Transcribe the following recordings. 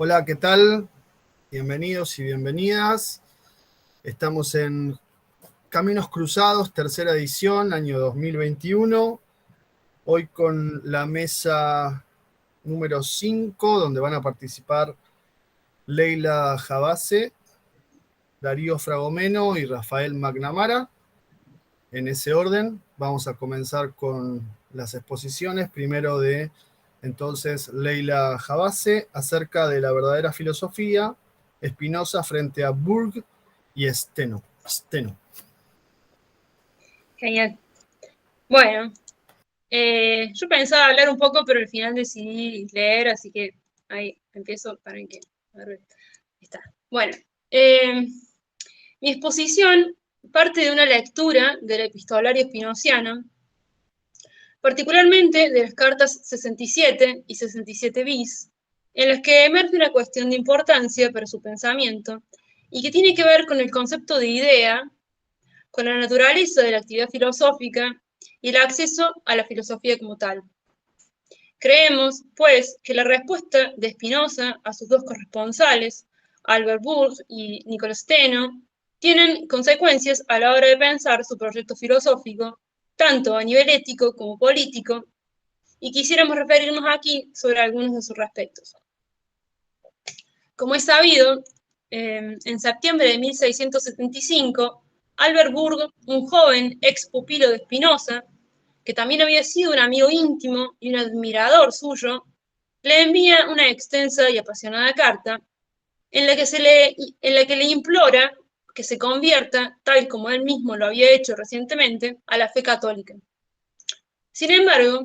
Hola, ¿qué tal? Bienvenidos y bienvenidas. Estamos en Caminos Cruzados, tercera edición, año 2021. Hoy con la mesa número 5, donde van a participar Leila Jabase, Darío Fragomeno y Rafael McNamara. En ese orden, vamos a comenzar con las exposiciones. Primero de, entonces, Leila Jabase, acerca de la verdadera filosofía, Spinoza frente a Burke y Steno. Genial. Bueno, yo pensaba hablar un poco, pero al final decidí leer, así que ahí empiezo para que... A ver, está. Bueno, mi exposición parte de una lectura del epistolario spinoziano, particularmente de las cartas 67 y 67 bis, en las que emerge una cuestión de importancia para su pensamiento y que tiene que ver con el concepto de idea, con la naturaleza de la actividad filosófica y el acceso a la filosofía como tal. Creemos, pues, que la respuesta de Spinoza a sus dos corresponsales, Albert Burge y Nicolás Steno, tienen consecuencias a la hora de pensar su proyecto filosófico, tanto a nivel ético como político, y quisiéramos referirnos aquí sobre algunos de sus aspectos. Como es sabido, en septiembre de 1675, Albert Burge, un joven ex pupilo de Spinoza, que también había sido un amigo íntimo y un admirador suyo, le envía una extensa y apasionada carta en la que le implora que se convierta, tal como él mismo lo había hecho recientemente, a la fe católica. Sin embargo,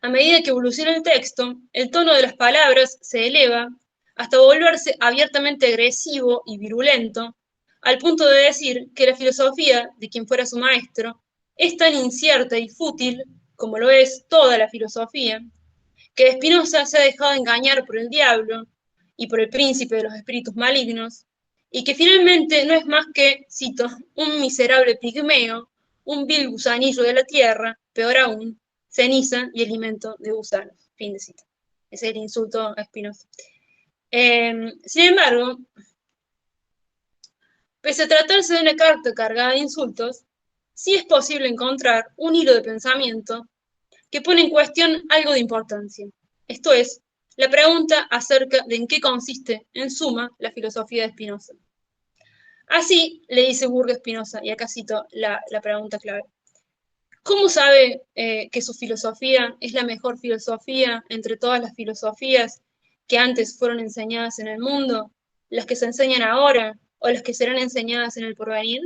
a medida que evoluciona el texto, el tono de las palabras se eleva hasta volverse abiertamente agresivo y virulento, al punto de decir que la filosofía de quien fuera su maestro es tan incierta y fútil como lo es toda la filosofía, que Spinoza se ha dejado engañar por el diablo y por el príncipe de los espíritus malignos, y que finalmente no es más que, cito, un miserable pigmeo, un vil gusanillo de la tierra, peor aún, ceniza y alimento de gusanos. Fin de cita. Ese es el insulto a Spinoza. Sin embargo, pese a tratarse de una carta cargada de insultos, sí es posible encontrar un hilo de pensamiento que pone en cuestión algo de importancia. Esto es, la pregunta acerca de en qué consiste, en suma, la filosofía de Spinoza. Así le dice Burge Spinoza, y acá cito la pregunta clave. ¿Cómo sabe que su filosofía es la mejor filosofía entre todas las filosofías que antes fueron enseñadas en el mundo, las que se enseñan ahora o las que serán enseñadas en el porvenir?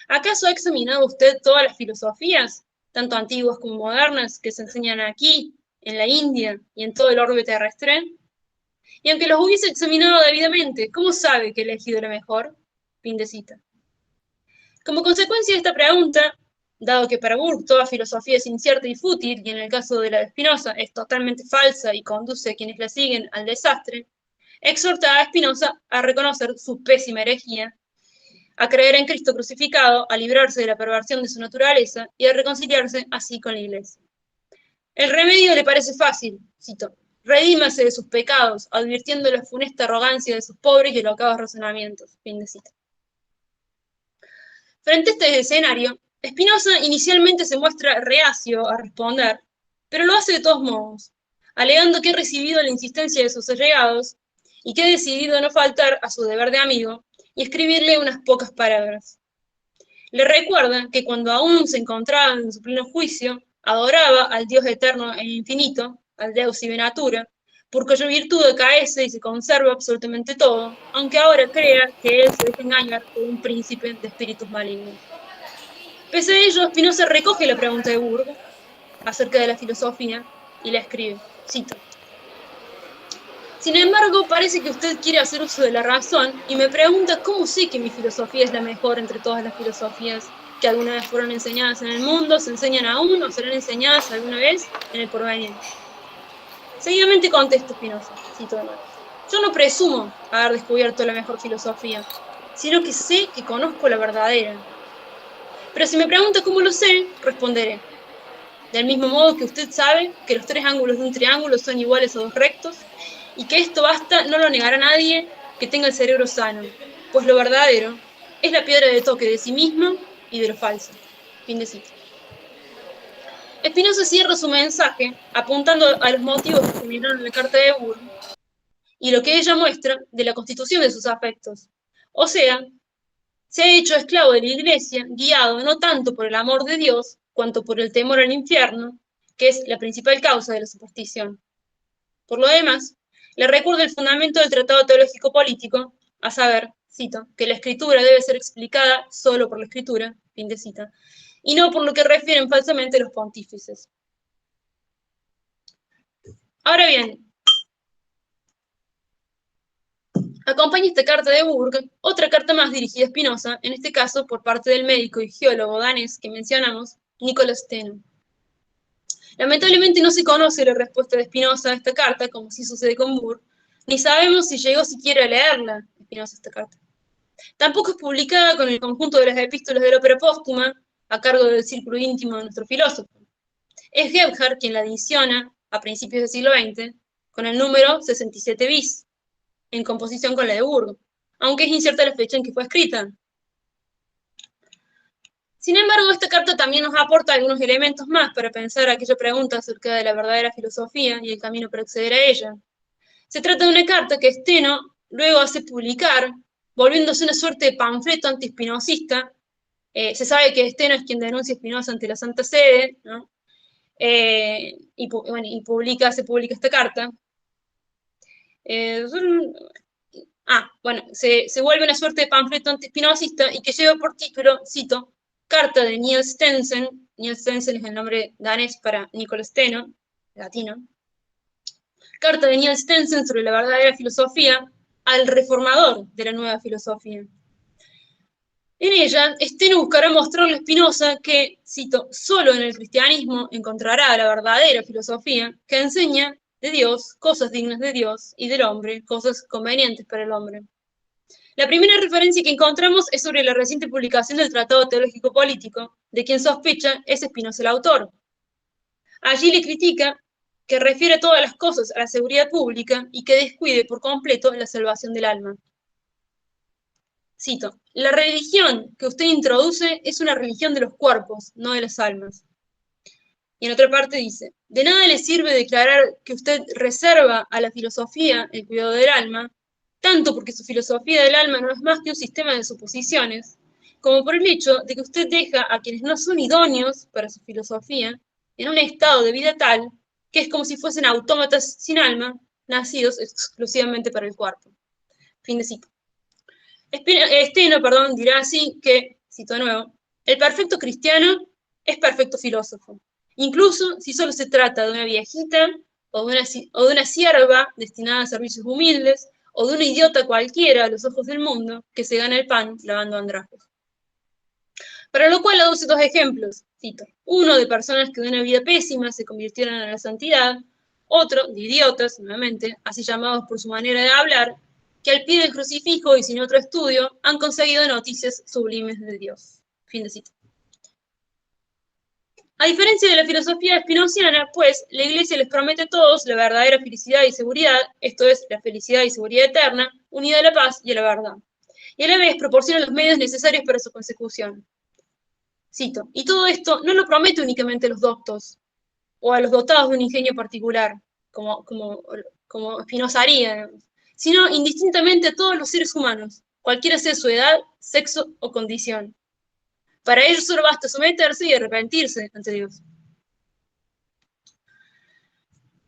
¿Acaso ha examinado usted todas las filosofías, tanto antiguas como modernas, que se enseñan aquí, en la India y en todo el orbe terrestre? Y aunque los hubiese examinado debidamente, ¿cómo sabe que he elegido la mejor? Fin de cita. Como consecuencia de esta pregunta, dado que para Burke toda filosofía es incierta y fútil, y en el caso de la de Spinoza es totalmente falsa y conduce a quienes la siguen al desastre, exhorta a Spinoza a reconocer su pésima herejía, a creer en Cristo crucificado, a librarse de la perversión de su naturaleza y a reconciliarse así con la Iglesia. El remedio le parece fácil, cito, redímase de sus pecados, advirtiendo la funesta arrogancia de sus pobres y elocuados razonamientos. Fin de cita. Frente a este escenario, Spinoza inicialmente se muestra reacio a responder, pero lo hace de todos modos, alegando que ha recibido la insistencia de sus allegados y que ha decidido no faltar a su deber de amigo y escribirle unas pocas palabras. Le recuerda que cuando aún se encontraba en su pleno juicio, adoraba al Dios eterno e infinito, al Deus y Venatura, por cuya virtud caece y se conserva absolutamente todo, aunque ahora crea que él se deja engañar por un príncipe de espíritus malignos. Pese a ello, Spinoza recoge la pregunta de Burge acerca de la filosofía y la escribe, cito. Sin embargo, parece que usted quiere hacer uso de la razón y me pregunta cómo sé que mi filosofía es la mejor entre todas las filosofías que alguna vez fueron enseñadas en el mundo, se enseñan aún o serán enseñadas alguna vez en el porvenir. Seguidamente contesta Spinoza, cito de nuevo. Yo no presumo haber descubierto la mejor filosofía, sino que sé que conozco la verdadera. Pero si me pregunta cómo lo sé, responderé. Del mismo modo que usted sabe que los tres ángulos de un triángulo son iguales a dos rectos, y que esto basta no lo negará nadie que tenga el cerebro sano, pues lo verdadero es la piedra de toque de sí mismo y de lo falso. Fin de cita. Spinoza cierra su mensaje apuntando a los motivos que generaron la carta de Burr y lo que ella muestra de la constitución de sus afectos. O sea, se ha hecho esclavo de la Iglesia, guiado no tanto por el amor de Dios, cuanto por el temor al infierno, que es la principal causa de la superstición. Por lo demás, le recuerda el fundamento del Tratado Teológico Político, a saber, cito, que la escritura debe ser explicada solo por la escritura, fin de cita, y no por lo que refieren falsamente los pontífices. Ahora bien, acompaña esta carta de Burke otra carta más dirigida a Spinoza, en este caso por parte del médico y geólogo danés que mencionamos, Nicholas Steno. Lamentablemente no se conoce la respuesta de Spinoza a esta carta, como sí sucede con Burke, ni sabemos si llegó siquiera a leerla Spinoza esta carta. Tampoco es publicada con el conjunto de las epístolas de la ópera póstuma, a cargo del círculo íntimo de nuestro filósofo. Es Gebhard quien la adiciona a principios del siglo XX con el número 67 bis, en composición con la de Burke, aunque es incierta la fecha en que fue escrita. Sin embargo, esta carta también nos aporta algunos elementos más para pensar aquella pregunta acerca de la verdadera filosofía y el camino para acceder a ella. Se trata de una carta que Steno luego hace publicar, volviéndose una suerte de panfleto anti-espinosista. Se sabe que Steno es quien denuncia a Spinoza ante la Santa Sede, ¿no? Se publica esta carta. Se vuelve una suerte de panfleto anti-espinosista y que lleva por título, cito, Carta de Niels Stensen. Niels Stensen es el nombre danés para Nicolás Steno, latino. Carta de Niels Stensen sobre la verdadera filosofía al reformador de la nueva filosofía. En ella, Steno buscará mostrarle a Spinoza que, cito, solo en el cristianismo encontrará la verdadera filosofía que enseña de Dios cosas dignas de Dios y del hombre cosas convenientes para el hombre. La primera referencia que encontramos es sobre la reciente publicación del Tratado Teológico Político, de quien sospecha es Spinoza el autor. Allí le critica que refiere todas las cosas a la seguridad pública y que descuide por completo la salvación del alma. Cito, la religión que usted introduce es una religión de los cuerpos, no de las almas. Y en otra parte dice, de nada le sirve declarar que usted reserva a la filosofía el cuidado del alma, tanto porque su filosofía del alma no es más que un sistema de suposiciones, como por el hecho de que usted deja a quienes no son idóneos para su filosofía en un estado de vida tal que es como si fuesen autómatas sin alma, nacidos exclusivamente para el cuerpo. Fin de cita. Steno, dirá así que, cito de nuevo, el perfecto cristiano es perfecto filósofo, incluso si solo se trata de una viejita o de una sierva destinada a servicios humildes o de un idiota cualquiera a los ojos del mundo que se gana el pan lavando andrajos. Para lo cual aduce dos ejemplos, cito, uno de personas que de una vida pésima se convirtieron en la santidad, otro de idiotas, nuevamente, así llamados por su manera de hablar, que al pie del crucifijo y sin otro estudio han conseguido noticias sublimes de Dios. Fin de cita. A diferencia de la filosofía spinociana, pues, la Iglesia les promete a todos la verdadera felicidad y seguridad, esto es, la felicidad y seguridad eterna, unida a la paz y a la verdad. Y a la vez proporciona los medios necesarios para su consecución. Cito, y todo esto no lo promete únicamente a los doctos, o a los dotados de un ingenio particular, como Spinoza haría, sino indistintamente a todos los seres humanos, cualquiera sea su edad, sexo o condición. Para ello solo basta someterse y arrepentirse ante Dios.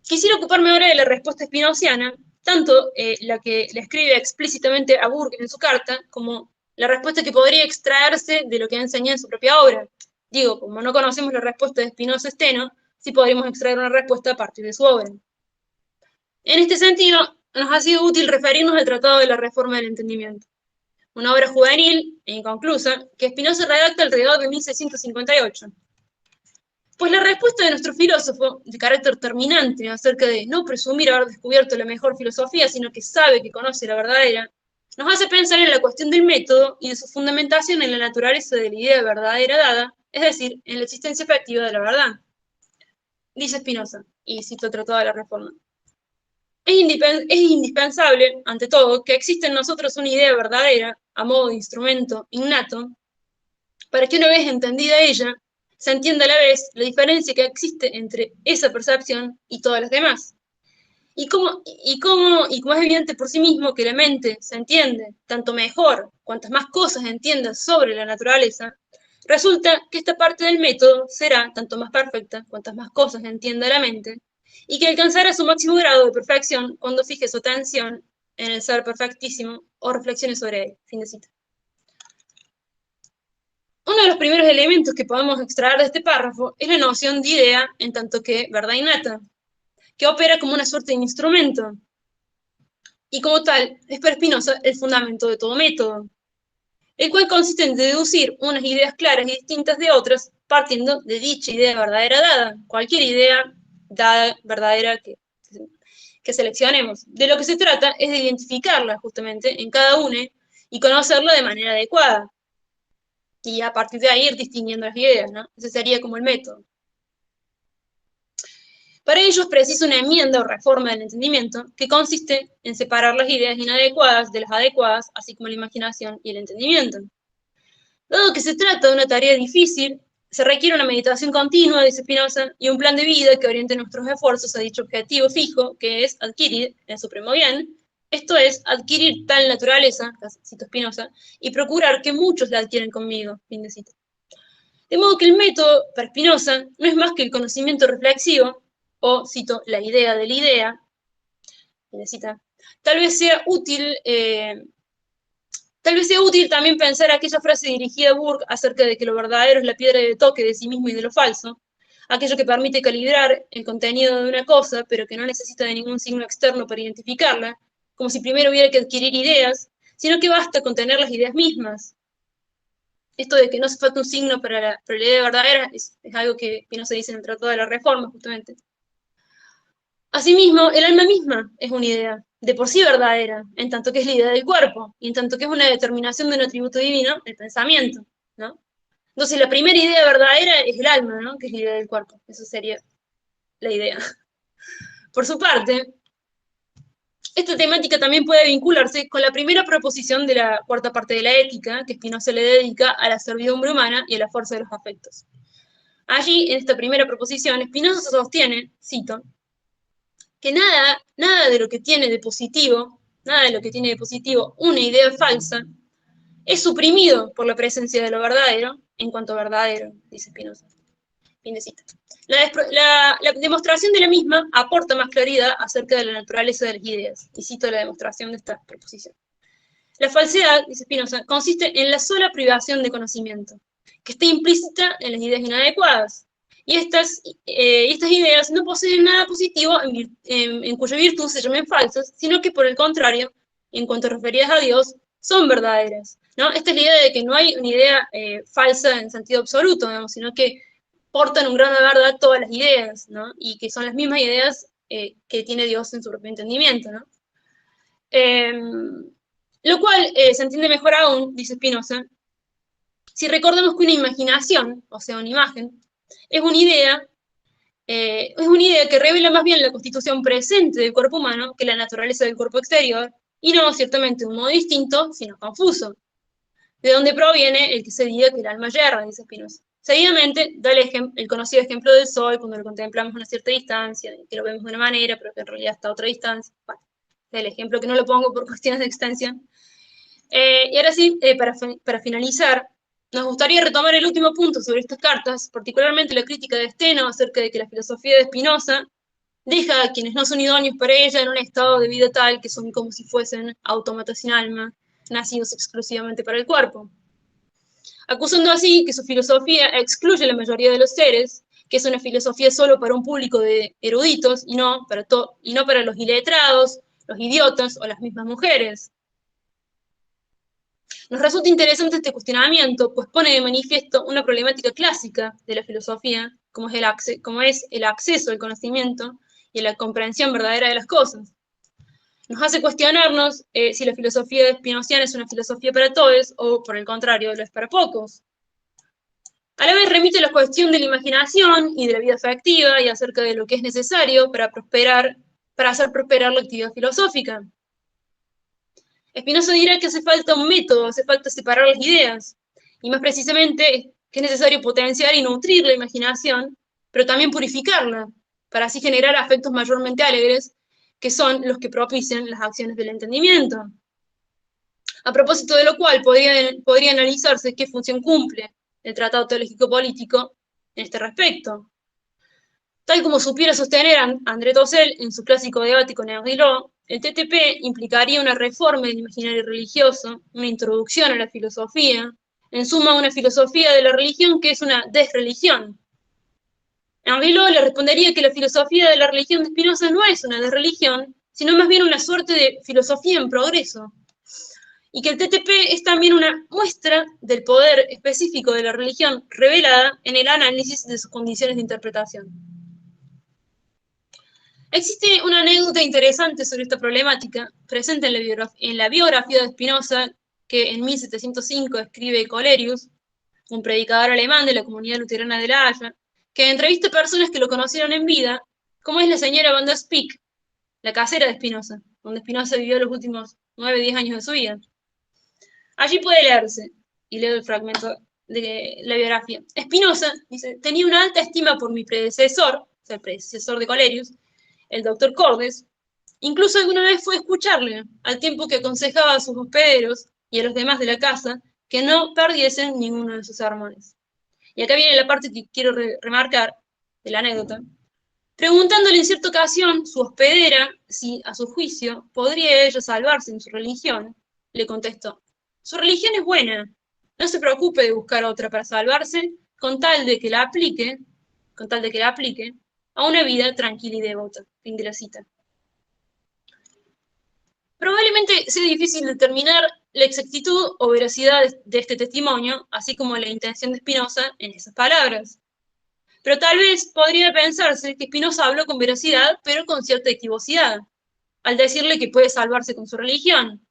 Quisiera ocuparme ahora de la respuesta spinociana, tanto la que le escribe explícitamente a Burke en su carta, como la respuesta que podría extraerse de lo que enseña en su propia obra. Digo, como no conocemos la respuesta de Spinoza-Steno, sí podríamos extraer una respuesta a partir de su obra. En este sentido, nos ha sido útil referirnos al Tratado de la Reforma del Entendimiento, una obra juvenil e inconclusa que Spinoza redacta alrededor de 1658. Pues la respuesta de nuestro filósofo, de carácter terminante acerca de no presumir haber descubierto la mejor filosofía, sino que sabe que conoce la verdadera, nos hace pensar en la cuestión del método y de su fundamentación en la naturaleza de la idea verdadera dada, es decir, en la existencia efectiva de la verdad. Dice Spinoza, y cito el Tratado de la Reforma. es indispensable, ante todo, que exista en nosotros una idea verdadera, a modo de instrumento innato, para que una vez entendida ella, se entienda a la vez la diferencia que existe entre esa percepción y todas las demás. Y como es evidente por sí mismo que la mente se entiende tanto mejor cuantas más cosas entienda sobre la naturaleza, resulta que esta parte del método será tanto más perfecta cuantas más cosas entienda la mente, y que alcanzará su máximo grado de perfección cuando fije su atención en el ser perfectísimo o reflexione sobre él. Fin de cita. Uno de los primeros elementos que podemos extraer de este párrafo es la noción de idea en tanto que verdad innata, que opera como una suerte de instrumento, y como tal es para Spinoza el fundamento de todo método, el cual consiste en deducir unas ideas claras y distintas de otras partiendo de dicha idea verdadera dada, cualquier idea dada verdadera que seleccionemos. De lo que se trata es de identificarla justamente en cada una y conocerla de manera adecuada, y a partir de ahí ir distinguiendo las ideas, ¿no? Ese sería como el método. Para ello es preciso una enmienda o reforma del entendimiento que consiste en separar las ideas inadecuadas de las adecuadas, así como la imaginación y el entendimiento. Dado que se trata de una tarea difícil, se requiere una meditación continua, dice Spinoza, y un plan de vida que oriente nuestros esfuerzos a dicho objetivo fijo, que es adquirir el supremo bien, esto es, adquirir tal naturaleza, cito Spinoza, y procurar que muchos la adquieren conmigo, fin de cita. De modo que el método, para Spinoza, no es más que el conocimiento reflexivo, o, cito, la idea de la idea, fin de cita. Tal vez sea útil también pensar aquella frase dirigida a Burke acerca de que lo verdadero es la piedra de toque de sí mismo y de lo falso, aquello que permite calibrar el contenido de una cosa, pero que no necesita de ningún signo externo para identificarla, como si primero hubiera que adquirir ideas, sino que basta con tener las ideas mismas. Esto de que no hace falta un signo para la idea verdadera es algo que no se dice en el Tratado de la Reforma, justamente. Asimismo, el alma misma es una idea, de por sí verdadera, en tanto que es la idea del cuerpo, y en tanto que es una determinación de un atributo divino, el pensamiento, ¿no? Entonces, la primera idea verdadera es el alma, ¿no? Que es la idea del cuerpo. Eso sería la idea. Por su parte, esta temática también puede vincularse con la primera proposición de la cuarta parte de la ética, que Spinoza le dedica a la servidumbre humana y a la fuerza de los afectos. Allí, en esta primera proposición, Spinoza sostiene, cito, que nada de lo que tiene de positivo, una idea falsa, es suprimido por la presencia de lo verdadero en cuanto verdadero, dice Spinoza. Fin de cita. La demostración de la misma aporta más claridad acerca de la naturaleza de las ideas, y cito la demostración de esta proposición. La falsedad, dice Spinoza, consiste en la sola privación de conocimiento, que está implícita en las ideas inadecuadas, y estas ideas no poseen nada positivo en cuya virtud se llamen falsas, sino que por el contrario, en cuanto referidas a Dios, son verdaderas, ¿no? Esta es la idea de que no hay una idea falsa en sentido absoluto, digamos, sino que portan un grano de verdad todas las ideas, ¿no? Y que son las mismas ideas que tiene Dios en su propio entendimiento, ¿no? Lo cual se entiende mejor aún, dice Spinoza, si recordamos que una imaginación, o sea, una imagen, es una idea que revela más bien la constitución presente del cuerpo humano que la naturaleza del cuerpo exterior, y no ciertamente de un modo distinto, sino confuso. De donde proviene el que se diga que el alma yerra, dice Spinoza. Seguidamente, da el conocido ejemplo del Sol, cuando lo contemplamos a una cierta distancia, que lo vemos de una manera, pero que en realidad está a otra distancia. Bueno, el ejemplo que no lo pongo por cuestiones de extensión. Y ahora sí, para finalizar, nos gustaría retomar el último punto sobre estas cartas, particularmente la crítica de Steno acerca de que la filosofía de Spinoza deja a quienes no son idóneos para ella en un estado de vida tal que son como si fuesen autómatas sin alma, nacidos exclusivamente para el cuerpo. Acusando así que su filosofía excluye a la mayoría de los seres, que es una filosofía solo para un público de eruditos y no para los iletrados, los idiotas o las mismas mujeres. Nos resulta interesante este cuestionamiento, pues pone de manifiesto una problemática clásica de la filosofía, como es el acceso al conocimiento y a la comprensión verdadera de las cosas. Nos hace cuestionarnos si la filosofía spinoziana es una filosofía para todos o, por el contrario, lo es para pocos. A la vez remite a la cuestión de la imaginación y de la vida afectiva y acerca de lo que es necesario para prosperar para hacer prosperar la actividad filosófica. Spinoza dirá que hace falta un método, hace falta separar las ideas, y más precisamente que es necesario potenciar y nutrir la imaginación, pero también purificarla, para así generar afectos mayormente alegres, que son los que propician las acciones del entendimiento. A propósito de lo cual, podría analizarse qué función cumple el Tratado Teológico-Político en este respecto. Tal como supiera sostener André Tossell en su clásico debate con Henri Laux, el TTP implicaría una reforma del imaginario religioso, una introducción a la filosofía, en suma una filosofía de la religión que es una desreligión. Henri Laux le respondería que la filosofía de la religión de Spinoza no es una desreligión, sino más bien una suerte de filosofía en progreso, y que el TTP es también una muestra del poder específico de la religión revelada en el análisis de sus condiciones de interpretación. Existe una anécdota interesante sobre esta problemática, presente en la biografía de Spinoza, que en 1705 escribe Colerius, un predicador alemán de la comunidad luterana de La Haya, que entrevista a personas que lo conocieron en vida, como es la señora Van der Spieck, la casera de Spinoza, donde Spinoza vivió los últimos 9-10 años de su vida. Allí puede leerse, y leo el fragmento de la biografía. Spinoza, dice, tenía una alta estima por mi predecesor, o sea, el predecesor de Colerius, el doctor Cordes. Incluso alguna vez fue a escucharle, al tiempo que aconsejaba a sus hospederos y a los demás de la casa que no perdiesen ninguno de sus sermones. Y acá viene la parte que quiero remarcar de la anécdota. Preguntándole en cierta ocasión su hospedera si, a su juicio, podría ella salvarse en su religión, le contestó, su religión es buena, no se preocupe de buscar otra para salvarse, con tal de que la aplique a una vida tranquila y devota. Fin de la cita. Probablemente sea difícil determinar la exactitud o veracidad de este testimonio, así como la intención de Spinoza en esas palabras. Pero tal vez podría pensarse que Spinoza habló con veracidad, pero con cierta equivocidad, al decirle que puede salvarse con su religión,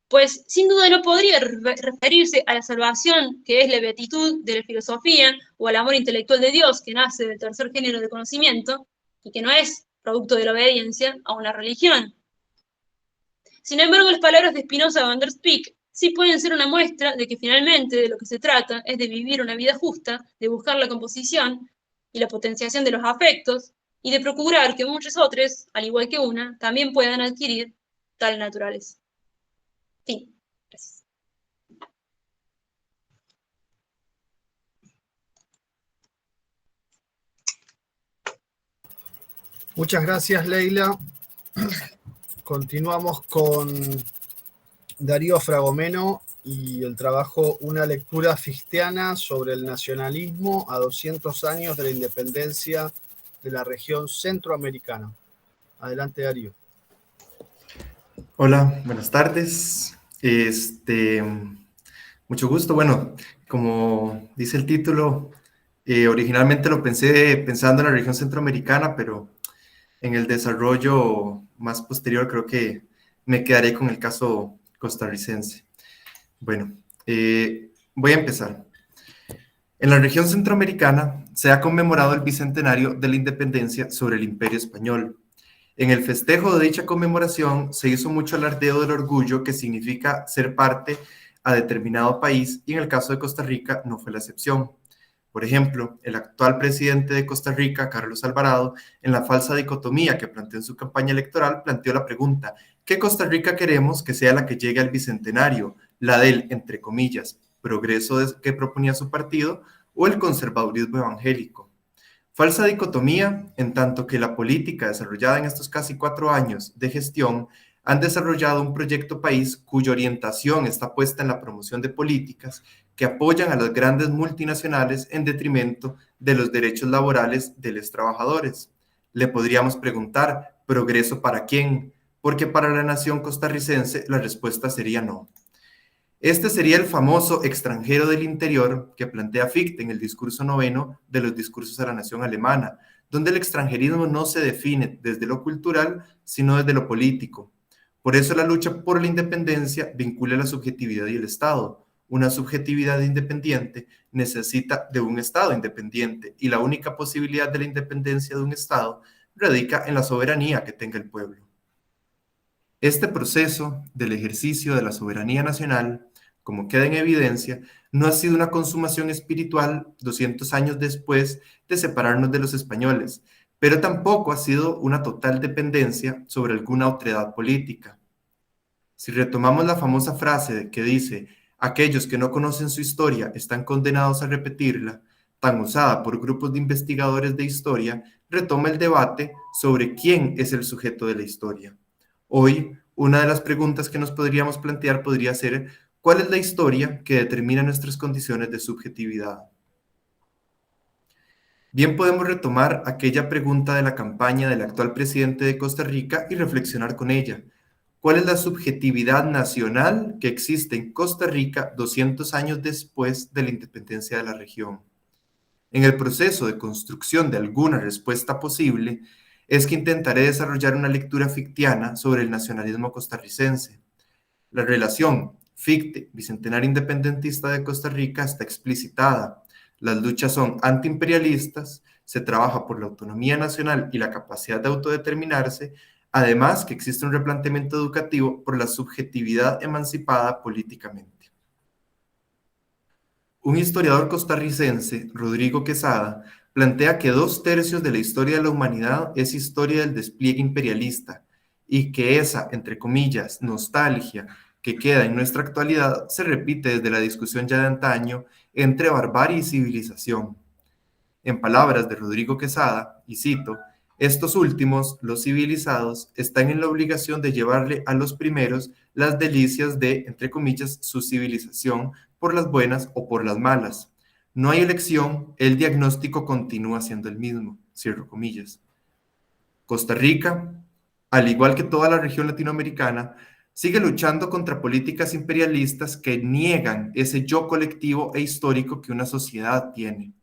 pues sin duda no podría referirse a la salvación, que es la beatitud de la filosofía, o al amor intelectual de Dios, que nace del tercer género de conocimiento, y que no es producto de la obediencia a una religión. Sin embargo, las palabras de Spinoza Van der Spieck sí pueden ser una muestra de que finalmente de lo que se trata es de vivir una vida justa, de buscar la composición y la potenciación de los afectos, y de procurar que muchos otros, al igual que una, también puedan adquirir tal naturaleza. Fin. Gracias. Muchas gracias, Leila. Continuamos con Darío Fragomeno y el trabajo Una lectura fichtiana sobre el nacionalismo a 200 años de la independencia de la región centroamericana. Adelante, Darío. Hola, buenas tardes. Mucho gusto. Bueno, como dice el título, originalmente lo pensé pensando en la región centroamericana, pero en el desarrollo más posterior creo que me quedaré con el caso costarricense. Bueno, voy a empezar. En la región centroamericana se ha conmemorado el bicentenario de la independencia sobre el Imperio Español. En el festejo de dicha conmemoración se hizo mucho alardeo del orgullo que significa ser parte a determinado país y en el caso de Costa Rica no fue la excepción. Por ejemplo, el actual presidente de Costa Rica, Carlos Alvarado, en la falsa dicotomía que planteó en su campaña electoral, planteó la pregunta, ¿qué Costa Rica queremos que sea la que llegue al bicentenario? ¿La del, entre comillas, progreso que proponía su partido o el conservadurismo evangélico? Falsa dicotomía, en tanto que la política desarrollada en estos casi 4 años de gestión han desarrollado un proyecto país cuya orientación está puesta en la promoción de políticas que apoyan a las grandes multinacionales en detrimento de los derechos laborales de los trabajadores. Le podríamos preguntar, ¿progreso para quién? Porque para la nación costarricense la respuesta sería no. Este sería el famoso extranjero del interior que plantea Fichte en el discurso noveno de los discursos a la nación alemana, donde el extranjerismo no se define desde lo cultural, sino desde lo político. Por eso la lucha por la independencia vincula la subjetividad y el Estado. Una subjetividad independiente necesita de un Estado independiente y la única posibilidad de la independencia de un Estado radica en la soberanía que tenga el pueblo. Este proceso del ejercicio de la soberanía nacional, como queda en evidencia, no ha sido una consumación espiritual 200 años después de separarnos de los españoles, pero tampoco ha sido una total dependencia sobre alguna otredad política. Si retomamos la famosa frase que dice, aquellos que no conocen su historia están condenados a repetirla, tan usada por grupos de investigadores de historia, retoma el debate sobre quién es el sujeto de la historia. Hoy, una de las preguntas que nos podríamos plantear podría ser, ¿cuál es la historia que determina nuestras condiciones de subjetividad? Bien podemos retomar aquella pregunta de la campaña del actual presidente de Costa Rica y reflexionar con ella. ¿Cuál es la subjetividad nacional que existe en Costa Rica 200 años después de la independencia de la región? En el proceso de construcción de alguna respuesta posible, es que intentaré desarrollar una lectura fictiana sobre el nacionalismo costarricense. La relación ficte-bicentenario independentista de Costa Rica está explicitada. Las luchas son antiimperialistas, se trabaja por la autonomía nacional y la capacidad de autodeterminarse, además que existe un replanteamiento educativo por la subjetividad emancipada políticamente. Un historiador costarricense, Rodrigo Quesada, plantea que 2/3 de la historia de la humanidad es historia del despliegue imperialista y que esa, entre comillas, nostalgia que queda en nuestra actualidad se repite desde la discusión ya de antaño entre barbarie y civilización. En palabras de Rodrigo Quesada, y cito, estos últimos, los civilizados, están en la obligación de llevarle a los primeros las delicias de, entre comillas, su civilización, por las buenas o por las malas. No hay elección, el diagnóstico continúa siendo el mismo, cierro comillas. Costa Rica, al igual que toda la región latinoamericana, sigue luchando contra políticas imperialistas que niegan ese yo colectivo e histórico que una sociedad tiene.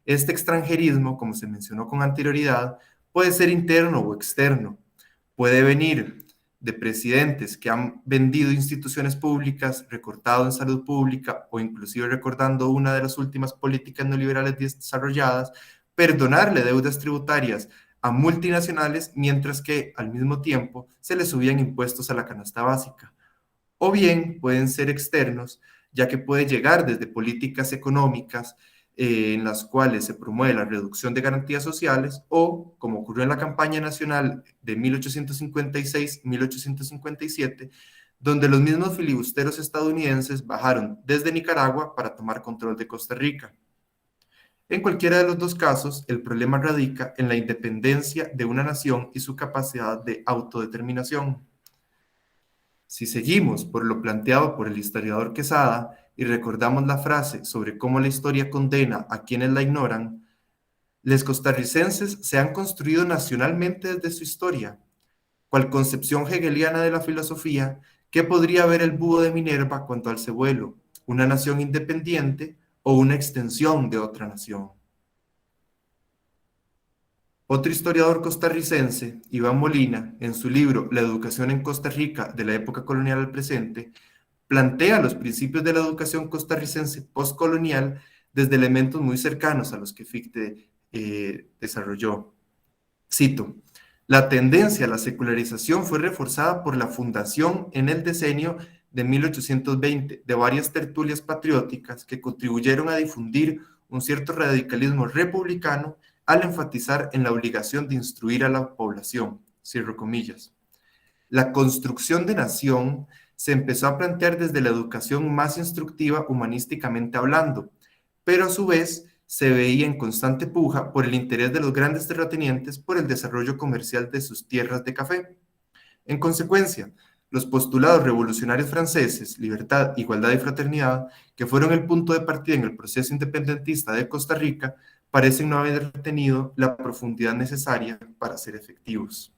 Este extranjerismo, como se mencionó con anterioridad, puede ser interno o externo. Puede venir de presidentes que han vendido instituciones públicas, recortado en salud pública o inclusive recordando una de las últimas políticas neoliberales desarrolladas, perdonarle deudas tributarias a multinacionales mientras que al mismo tiempo se les subían impuestos a la canasta básica. O bien pueden ser externos, ya que puede llegar desde políticas económicas en las cuales se promueve la reducción de garantías sociales o, como ocurrió en la campaña nacional de 1856-1857, donde los mismos filibusteros estadounidenses bajaron desde Nicaragua para tomar control de Costa Rica. En cualquiera de los dos casos, el problema radica en la independencia de una nación y su capacidad de autodeterminación. Si seguimos por lo planteado por el historiador Quesada y recordamos la frase sobre cómo la historia condena a quienes la ignoran, los costarricenses se han construido nacionalmente desde su historia. Cual concepción hegeliana de la filosofía, ¿qué podría ver el búho de Minerva cuanto al cebuelo? ¿Una nación independiente o una extensión de otra nación? Otro historiador costarricense, Iván Molina, en su libro La educación en Costa Rica de la época colonial al presente, plantea los principios de la educación costarricense postcolonial desde elementos muy cercanos a los que Fichte desarrolló. Cito, la tendencia a la secularización fue reforzada por la fundación en el decenio de 1820 de varias tertulias patrióticas que contribuyeron a difundir un cierto radicalismo republicano al enfatizar en la obligación de instruir a la población, cierro comillas. La construcción de nación se empezó a plantear desde la educación más instructiva humanísticamente hablando, pero a su vez se veía en constante puja por el interés de los grandes terratenientes por el desarrollo comercial de sus tierras de café. En consecuencia, los postulados revolucionarios franceses, libertad, igualdad y fraternidad, que fueron el punto de partida en el proceso independentista de Costa Rica, parecen no haber tenido la profundidad necesaria para ser efectivos.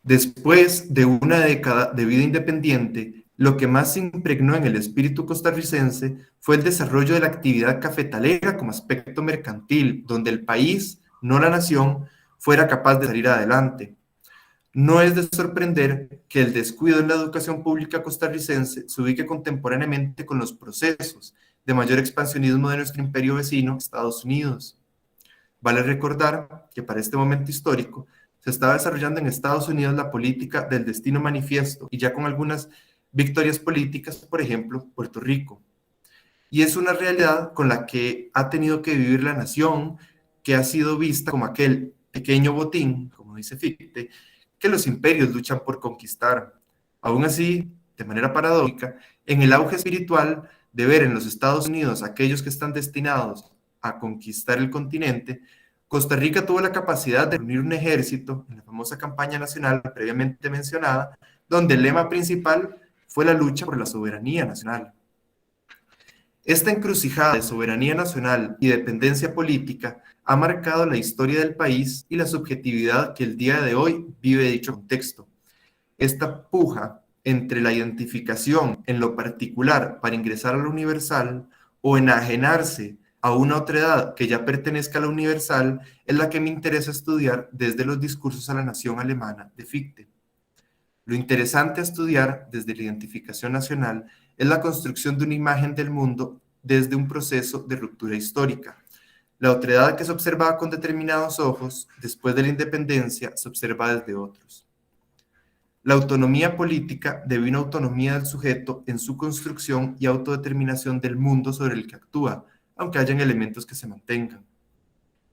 Después de una década de vida independiente, lo que más se impregnó en el espíritu costarricense fue el desarrollo de la actividad cafetalera como aspecto mercantil, donde el país, no la nación, fuera capaz de salir adelante. No es de sorprender que el descuido en la educación pública costarricense se ubique contemporáneamente con los procesos de mayor expansionismo de nuestro imperio vecino, Estados Unidos. Vale recordar que para este momento histórico se estaba desarrollando en Estados Unidos la política del destino manifiesto y ya con algunas victorias políticas, por ejemplo, Puerto Rico. Y es una realidad con la que ha tenido que vivir la nación, que ha sido vista como aquel pequeño botín, como dice Fichte, que los imperios luchan por conquistar. Aún así, de manera paradójica, en el auge espiritual de ver en los Estados Unidos aquellos que están destinados a conquistar el continente, Costa Rica tuvo la capacidad de reunir un ejército en la famosa campaña nacional previamente mencionada, donde el lema principal fue la lucha por la soberanía nacional. Esta encrucijada de soberanía nacional y dependencia política ha marcado la historia del país y la subjetividad que el día de hoy vive dicho contexto. Esta puja entre la identificación en lo particular para ingresar a lo universal o enajenarse a una otra edad que ya pertenezca a la universal es la que me interesa estudiar desde los discursos a la nación alemana de Fichte. Lo interesante a estudiar desde la identificación nacional es la construcción de una imagen del mundo desde un proceso de ruptura histórica. La otredad que se observaba con determinados ojos después de la independencia se observa desde otros. La autonomía política debe una autonomía del sujeto en su construcción y autodeterminación del mundo sobre el que actúa, aunque hayan elementos que se mantengan.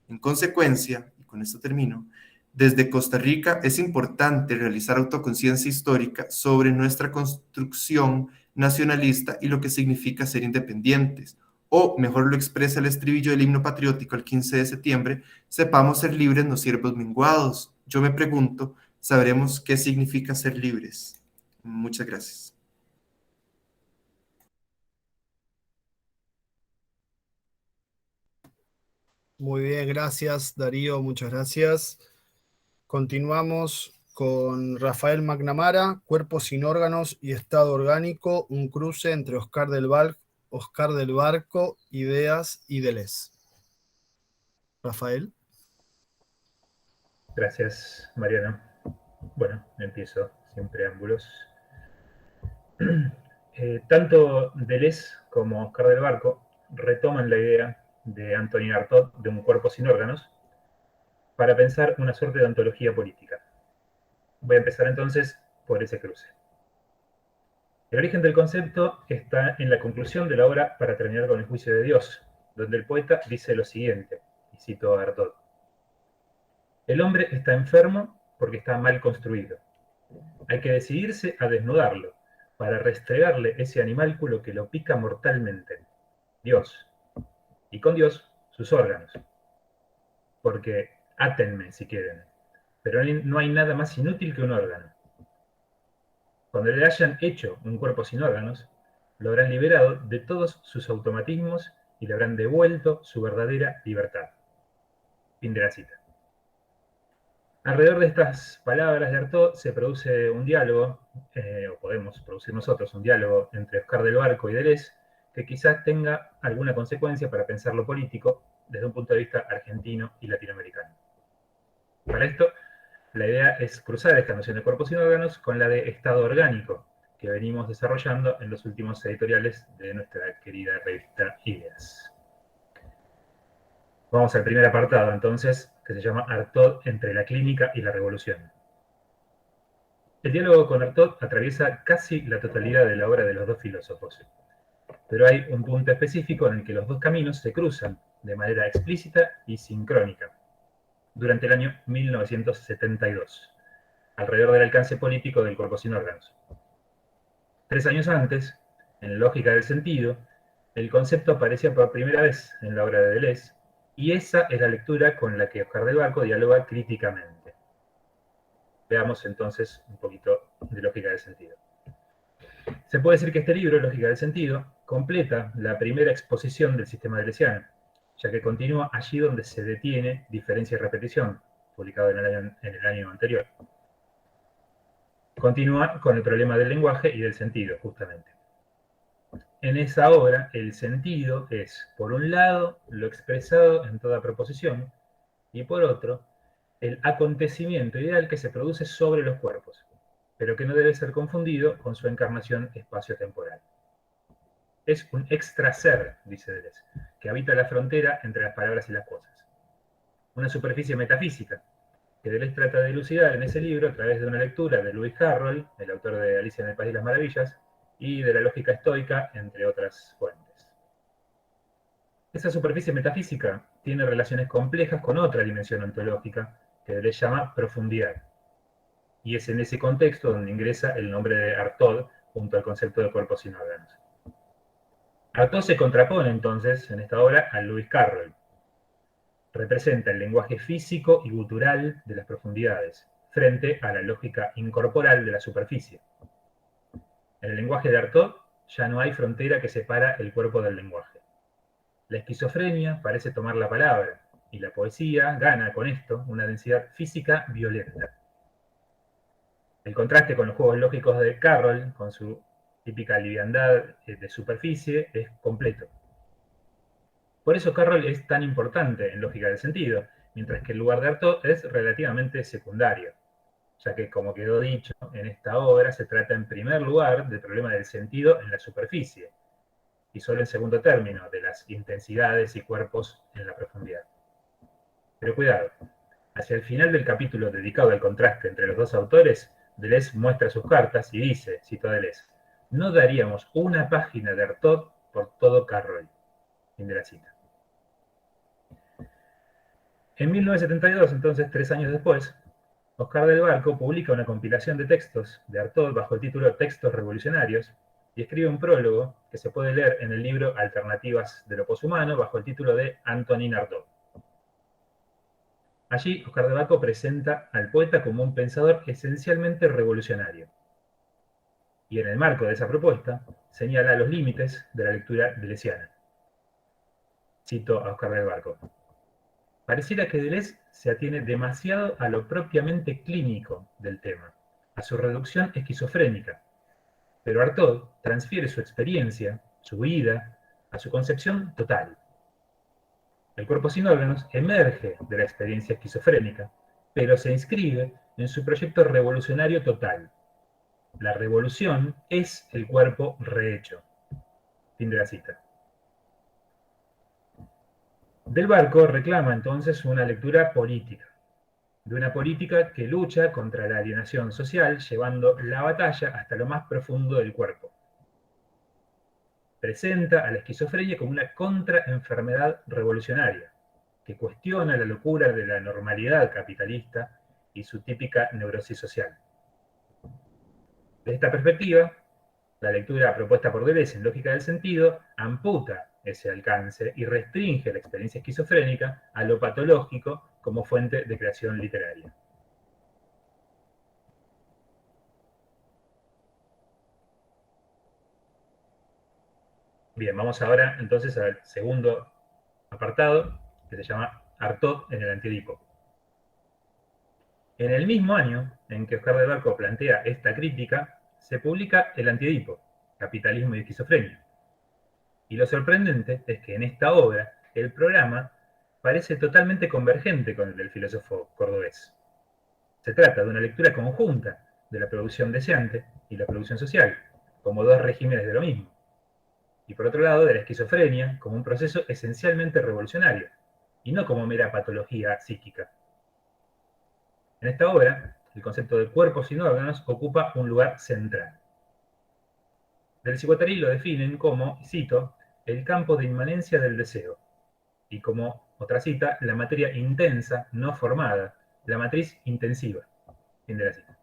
En consecuencia, y con esto termino, desde Costa Rica es importante realizar autoconciencia histórica sobre nuestra construcción nacionalista y lo que significa ser independientes, o mejor lo expresa el estribillo del himno patriótico el 15 de septiembre, sepamos ser libres, no siervos menguados. Yo me pregunto, ¿sabremos qué significa ser libres? Muchas gracias. Muy bien, gracias Darío, muchas gracias. Continuamos con Rafael McNamara, Cuerpo sin órganos y Estado orgánico, un cruce entre Oscar del Barco, Ideas y Deleuze. Rafael. Gracias, Mariano. Bueno, empiezo sin preámbulos. Tanto Deleuze como Oscar del Barco retoman la idea de Antonin Artaud de un cuerpo sin órganos para pensar una suerte de ontología política. Voy a empezar entonces por ese cruce. El origen del concepto está en la conclusión de la obra Para terminar con el juicio de Dios, donde el poeta dice lo siguiente, y cito a Artaud: el hombre está enfermo porque está mal construido. Hay que decidirse a desnudarlo para restregarle ese animálculo que lo pica mortalmente, Dios, y con Dios sus órganos. Porque, átenme si quieren, pero no hay nada más inútil que un órgano. Cuando le hayan hecho un cuerpo sin órganos, lo habrán liberado de todos sus automatismos y le habrán devuelto su verdadera libertad. Fin de la cita. Alrededor de estas palabras de Artaud se produce un diálogo, o podemos producir nosotros un diálogo entre Oscar del Barco y Deleuze, que quizás tenga alguna consecuencia para pensar lo político desde un punto de vista argentino y latinoamericano. Para esto, la idea es cruzar esta noción de cuerpos sin órganos con la de estado orgánico, que venimos desarrollando en los últimos editoriales de nuestra querida revista Ideas. Vamos al primer apartado, entonces, que se llama Artaud entre la clínica y la revolución. El diálogo con Artaud atraviesa casi la totalidad de la obra de los dos filósofos, pero hay un punto específico en el que los dos caminos se cruzan de manera explícita y sincrónica, durante el año 1972, alrededor del alcance político del cuerpo sin órganos. 3 años antes, en Lógica del Sentido, el concepto aparecía por primera vez en la obra de Deleuze, y esa es la lectura con la que Oscar del Barco dialoga críticamente. Veamos entonces un poquito de Lógica del Sentido. Se puede decir que este libro, Lógica del Sentido, completa la primera exposición del sistema deleuziano, ya que continúa allí donde se detiene Diferencia y Repetición, publicado en el año anterior. Continúa con el problema del lenguaje y del sentido, justamente. En esa obra, el sentido es, por un lado, lo expresado en toda proposición, y por otro, el acontecimiento ideal que se produce sobre los cuerpos, pero que no debe ser confundido con su encarnación espacio-temporal. Es un extraser, dice Deleuze, que habita la frontera entre las palabras y las cosas. una superficie metafísica, que Deleuze trata de elucidar en ese libro a través de una lectura de Lewis Carroll, el autor de Alicia en el País de las Maravillas, y de la lógica estoica, entre otras fuentes. Esa superficie metafísica tiene relaciones complejas con otra dimensión ontológica que Deleuze llama profundidad. Y es en ese contexto donde ingresa el nombre de Artaud junto al concepto de cuerpos sin órganos. Artaud se contrapone entonces en esta obra a Lewis Carroll. Representa el lenguaje físico y gutural de las profundidades, frente a la lógica incorporal de la superficie. En el lenguaje de Artaud ya no hay frontera que separa el cuerpo del lenguaje. La esquizofrenia parece tomar la palabra, y la poesía gana con esto una densidad física violenta. El contraste con los juegos lógicos de Carroll, con su típica liviandad de superficie, es completo. Por eso Carroll es tan importante en lógica del sentido, mientras que el lugar de Artaud es relativamente secundario, ya que, como quedó dicho, en esta obra se trata en primer lugar del problema del sentido en la superficie, y solo en segundo término de las intensidades y cuerpos en la profundidad. Pero cuidado, hacia el final del capítulo dedicado al contraste entre los dos autores, Deleuze muestra sus cartas y dice, cito a Deleuze, no daríamos una página de Artaud por todo Carroll. Fin de la cita. En 1972, entonces 3 años después, Oscar del Barco publica una compilación de textos de Artaud bajo el título Textos Revolucionarios y escribe un prólogo que se puede leer en el libro Alternativas de lo Poshumano bajo el título de Antonin Artaud. Allí, Oscar del Barco presenta al poeta como un pensador esencialmente revolucionario. Y en el marco de esa propuesta, señala los límites de la lectura deleuziana. Cito a Oscar del Barco. Pareciera que Deleuze se atiene demasiado a lo propiamente clínico del tema, a su reducción esquizofrénica, pero Artaud transfiere su experiencia, su vida, a su concepción total. El cuerpo sin órganos emerge de la experiencia esquizofrénica, pero se inscribe en su proyecto revolucionario total. La revolución es el cuerpo rehecho. Fin de la cita. Del Barco reclama entonces una lectura política, de una política que lucha contra la alienación social, llevando la batalla hasta lo más profundo del cuerpo. Presenta a la esquizofrenia como una contraenfermedad revolucionaria, que cuestiona la locura de la normalidad capitalista y su típica neurosis social. Desde esta perspectiva, la lectura propuesta por Deleuze en lógica del sentido amputa ese alcance y restringe la experiencia esquizofrénica a lo patológico como fuente de creación literaria. Bien, vamos ahora entonces al segundo apartado, que se llama Artaud en el Antiedipo. En el mismo año en que Oscar del Barco plantea esta crítica, se publica El Antiedipo, Capitalismo y Esquizofrenia. Y lo sorprendente es que en esta obra el programa parece totalmente convergente con el del filósofo cordobés. Se trata de una lectura conjunta de la producción deseante y la producción social, como dos regímenes de lo mismo. Y por otro lado, de la esquizofrenia como un proceso esencialmente revolucionario, y no como mera patología psíquica. En esta obra, el concepto de cuerpo sin órganos ocupa un lugar central. Deleuze y Guattari lo definen como, cito, el campo de inmanencia del deseo, y como, otra cita, la materia intensa, no formada, la matriz intensiva. Fin de la cita.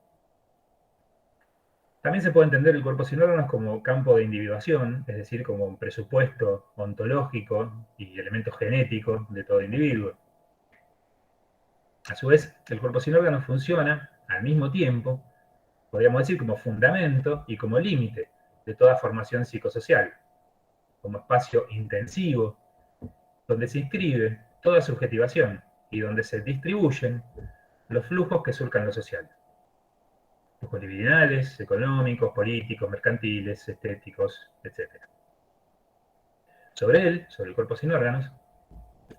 También se puede entender el cuerpo sin órganos como campo de individuación, es decir, como un presupuesto ontológico y elemento genético de todo individuo. A su vez, el cuerpo sin órganos funciona, al mismo tiempo, podríamos decir como fundamento y como límite de toda formación psicosocial, como espacio intensivo, donde se inscribe toda subjetivación y donde se distribuyen los flujos que surcan lo social. Flujos libidinales, económicos, políticos, mercantiles, estéticos, etc. Sobre él, sobre el cuerpo sin órganos,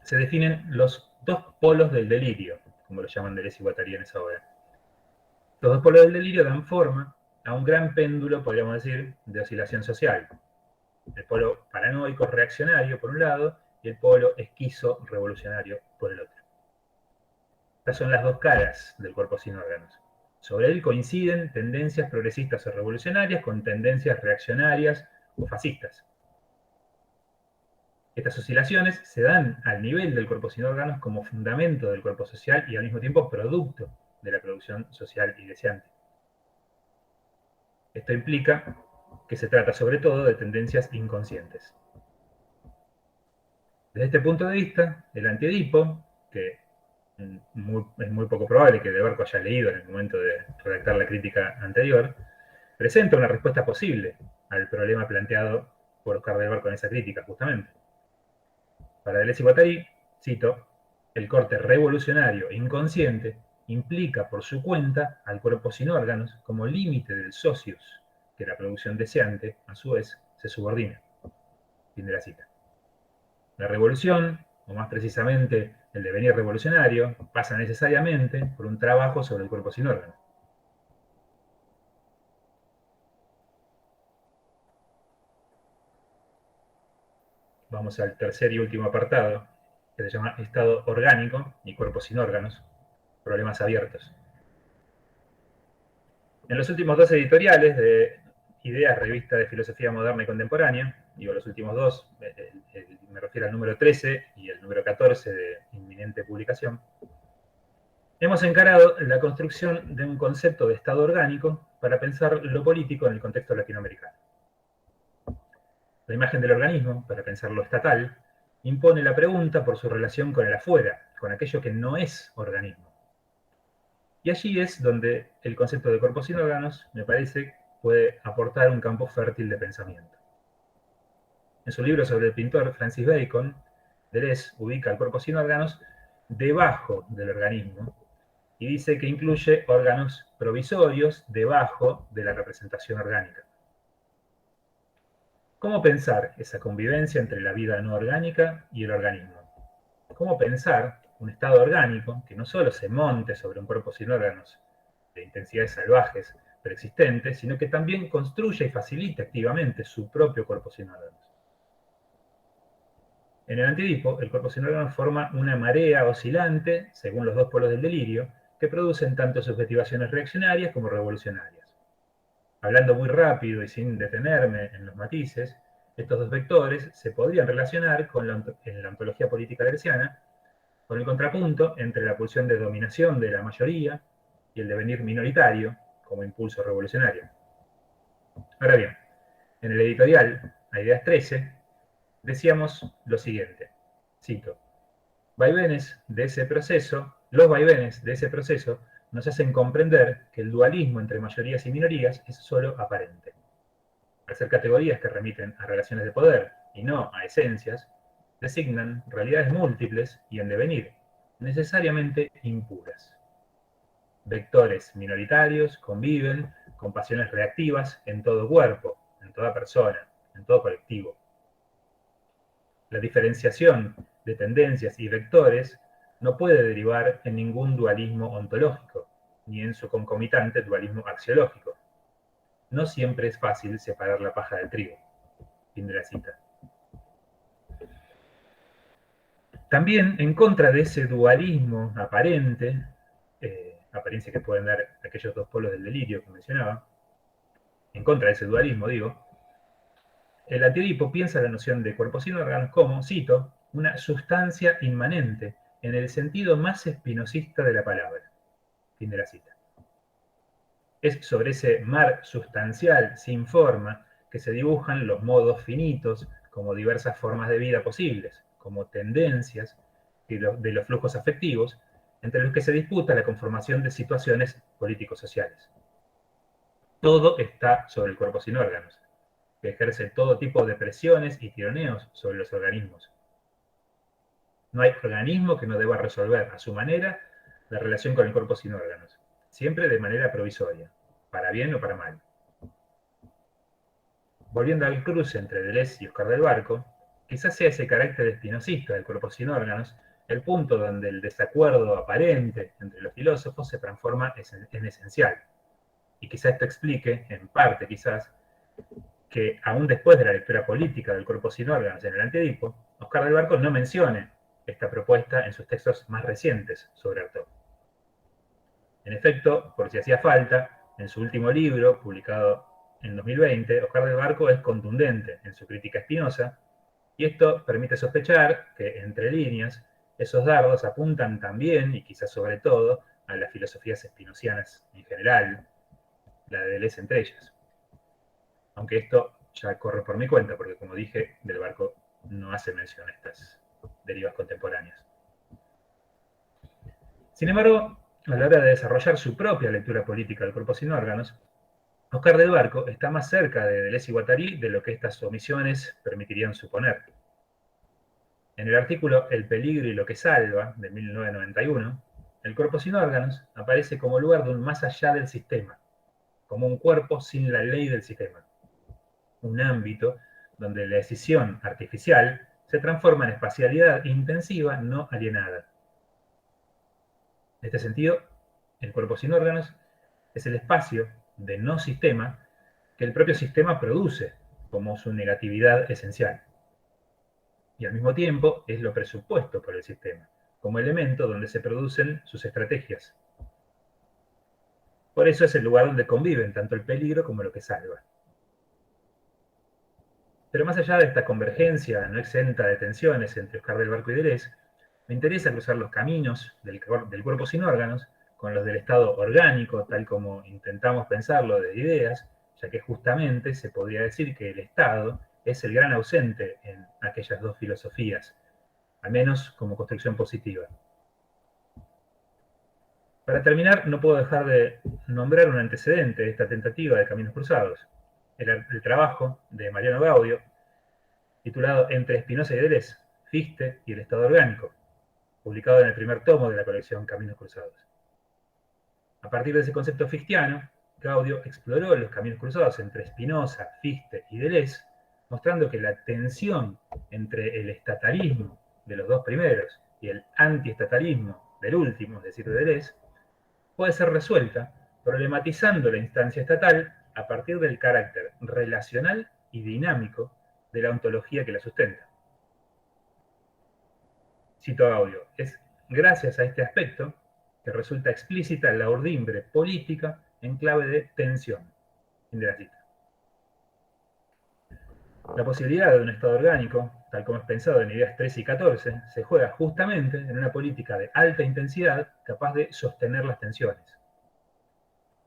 se definen los dos polos del delirio, como lo llaman Deleuze y Guattari en esa obra. Los dos polos del delirio dan forma a un gran péndulo, podríamos decir, de oscilación social. El polo paranoico reaccionario, por un lado, y el polo esquizo revolucionario, por el otro. Estas son las dos caras del cuerpo sin órganos. Sobre él coinciden tendencias progresistas o revolucionarias con tendencias reaccionarias o fascistas. Estas oscilaciones se dan al nivel del cuerpo sin órganos como fundamento del cuerpo social y al mismo tiempo producto de la producción social y deseante. Esto implica que se trata sobre todo de tendencias inconscientes. Desde este punto de vista, el Anti-Edipo, que es muy poco probable que De Barco haya leído en el momento de redactar la crítica anterior, presenta una respuesta posible al problema planteado por Oscar de Barco en esa crítica, justamente. Para Deleuze y Guattari, cito, el corte revolucionario inconsciente implica por su cuenta al cuerpo sin órganos como límite del socius, que la producción deseante, a su vez, se subordina. Fin de la cita. La revolución, o más precisamente el devenir revolucionario, pasa necesariamente por un trabajo sobre el cuerpo sin órganos. Vamos al tercer y último apartado, que se llama estado orgánico y cuerpo sin órganos, problemas abiertos. En los últimos dos editoriales de Ideas, revista de filosofía moderna y contemporánea, digo los últimos dos, me refiero al número 13 y el número 14 de inminente publicación, hemos encarado la construcción de un concepto de estado orgánico para pensar lo político en el contexto latinoamericano. La imagen del organismo, para pensar lo estatal, impone la pregunta por su relación con el afuera, con aquello que no es organismo. Y allí es donde el concepto de cuerpo sin órganos, me parece, puede aportar un campo fértil de pensamiento. En su libro sobre el pintor Francis Bacon, Deleuze ubica el cuerpo sin órganos debajo del organismo y dice que incluye órganos provisorios debajo de la representación orgánica. ¿Cómo pensar esa convivencia entre la vida no orgánica y el organismo? ¿Cómo pensar un estado orgánico que no solo se monte sobre un cuerpo sin órganos de intensidades salvajes preexistentes, sino que también construya y facilite activamente su propio cuerpo sin órganos? En el Anti-Edipo, el cuerpo sin órganos forma una marea oscilante, según los dos polos del delirio, que producen tanto subjetivaciones reaccionarias como revolucionarias. Hablando muy rápido y sin detenerme en los matices, estos dos vectores se podrían relacionar en la ontología política deleuziana con el contrapunto entre la pulsión de dominación de la mayoría y el devenir minoritario como impulso revolucionario. Ahora bien, en el editorial, a Ideas 13, decíamos lo siguiente, cito, los vaivenes de ese proceso nos hacen comprender que el dualismo entre mayorías y minorías es solo aparente. Al ser categorías que remiten a relaciones de poder y no a esencias, designan realidades múltiples y en devenir, necesariamente impuras. Vectores minoritarios conviven con pasiones reactivas en todo cuerpo, en toda persona, en todo colectivo. La diferenciación de tendencias y vectores no puede derivar en ningún dualismo ontológico, ni en su concomitante dualismo axiológico. No siempre es fácil separar la paja del trigo. Fin de la cita. También en contra de ese dualismo aparente, apariencia que pueden dar aquellos dos polos del delirio que mencionaba, en contra de ese dualismo, digo, el Anti-Edipo piensa la noción de cuerpo sin órganos como, cito, una sustancia inmanente en el sentido más espinosista de la palabra. Fin de la cita. Es sobre ese mar sustancial sin forma que se dibujan los modos finitos como diversas formas de vida posibles, como tendencias de los flujos afectivos, entre los que se disputa la conformación de situaciones político-sociales. Todo está sobre el cuerpo sin órganos, que ejerce todo tipo de presiones y tironeos sobre los organismos. No hay organismo que no deba resolver a su manera la relación con el cuerpo sin órganos, siempre de manera provisoria, para bien o para mal. Volviendo al cruce entre Deleuze y Oscar del Barco, quizás sea ese carácter espinosista del cuerpo sin órganos el punto donde el desacuerdo aparente entre los filósofos se transforma en esencial. Y quizás esto explique, en parte quizás, que aún después de la lectura política del cuerpo sin órganos en el Anti-Edipo, Oscar del Barco no mencione esta propuesta en sus textos más recientes sobre Artaud. En efecto, por si hacía falta, en su último libro, publicado en 2020, Oscar del Barco es contundente en su crítica a Spinoza, y esto permite sospechar que, entre líneas, esos dardos apuntan también, y quizás sobre todo, a las filosofías spinocianas en general, la de Deleuze entre ellas. Aunque esto ya corre por mi cuenta, porque como dije, Del Barco no hace mención a estas derivas contemporáneas. Sin embargo, a la hora de desarrollar su propia lectura política del cuerpo sin órganos, Oscar del Barco está más cerca de Deleuze y Guattari de lo que estas omisiones permitirían suponer. En el artículo El peligro y lo que salva, de 1991, el cuerpo sin órganos aparece como lugar de un más allá del sistema, como un cuerpo sin la ley del sistema, un ámbito donde la decisión artificial se transforma en espacialidad intensiva no alienada. En este sentido, el cuerpo sin órganos es el espacio de no sistema que el propio sistema produce como su negatividad esencial. Y al mismo tiempo es lo presupuesto por el sistema, como elemento donde se producen sus estrategias. Por eso es el lugar donde conviven tanto el peligro como lo que salva. Pero más allá de esta convergencia no exenta de tensiones entre Oscar del Barco y Deleuze, me interesa cruzar los caminos del cuerpo sin órganos con los del estado orgánico, tal como intentamos pensarlo de ideas, ya que justamente se podría decir que el Estado es el gran ausente en aquellas dos filosofías, al menos como construcción positiva. Para terminar, no puedo dejar de nombrar un antecedente de esta tentativa de caminos cruzados, el trabajo de Mariano Gaudio, titulado Entre Spinoza y Deleuze, Fichte y el Estado Orgánico, publicado en el primer tomo de la colección Caminos Cruzados. A partir de ese concepto fichtiano, Gaudio exploró los caminos cruzados entre Spinoza, Fichte y Deleuze, mostrando que la tensión entre el estatalismo de los dos primeros y el antiestatalismo del último, es decir, de Deleuze, puede ser resuelta problematizando la instancia estatal a partir del carácter relacional y dinámico de la ontología que la sustenta. Cito a Gaudio, es gracias a este aspecto que resulta explícita la urdimbre política en clave de tensión. Fin de la cita. La posibilidad de un Estado orgánico, tal como es pensado en ideas 13 y 14, se juega justamente en una política de alta intensidad capaz de sostener las tensiones.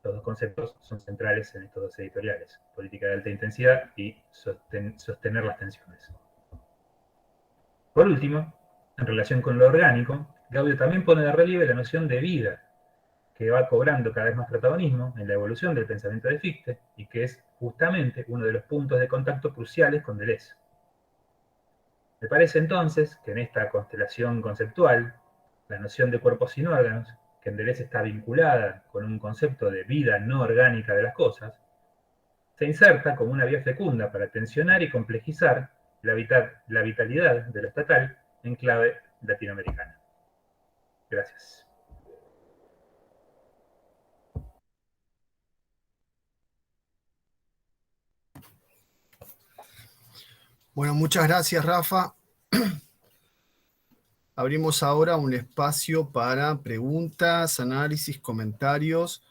Los dos conceptos son centrales en estos dos editoriales, política de alta intensidad y sostener las tensiones. Por último, en relación con lo orgánico, Gaudio también pone de relieve la noción de vida, que va cobrando cada vez más protagonismo en la evolución del pensamiento de Fichte y que es justamente uno de los puntos de contacto cruciales con Deleuze. Me parece entonces que en esta constelación conceptual, la noción de cuerpo sin órganos, que en Deleuze está vinculada con un concepto de vida no orgánica de las cosas, se inserta como una vía fecunda para tensionar y complejizar la vitalidad de lo estatal en clave latinoamericana. Gracias. Bueno, muchas gracias, Rafa. Abrimos ahora un espacio para preguntas, análisis, comentarios.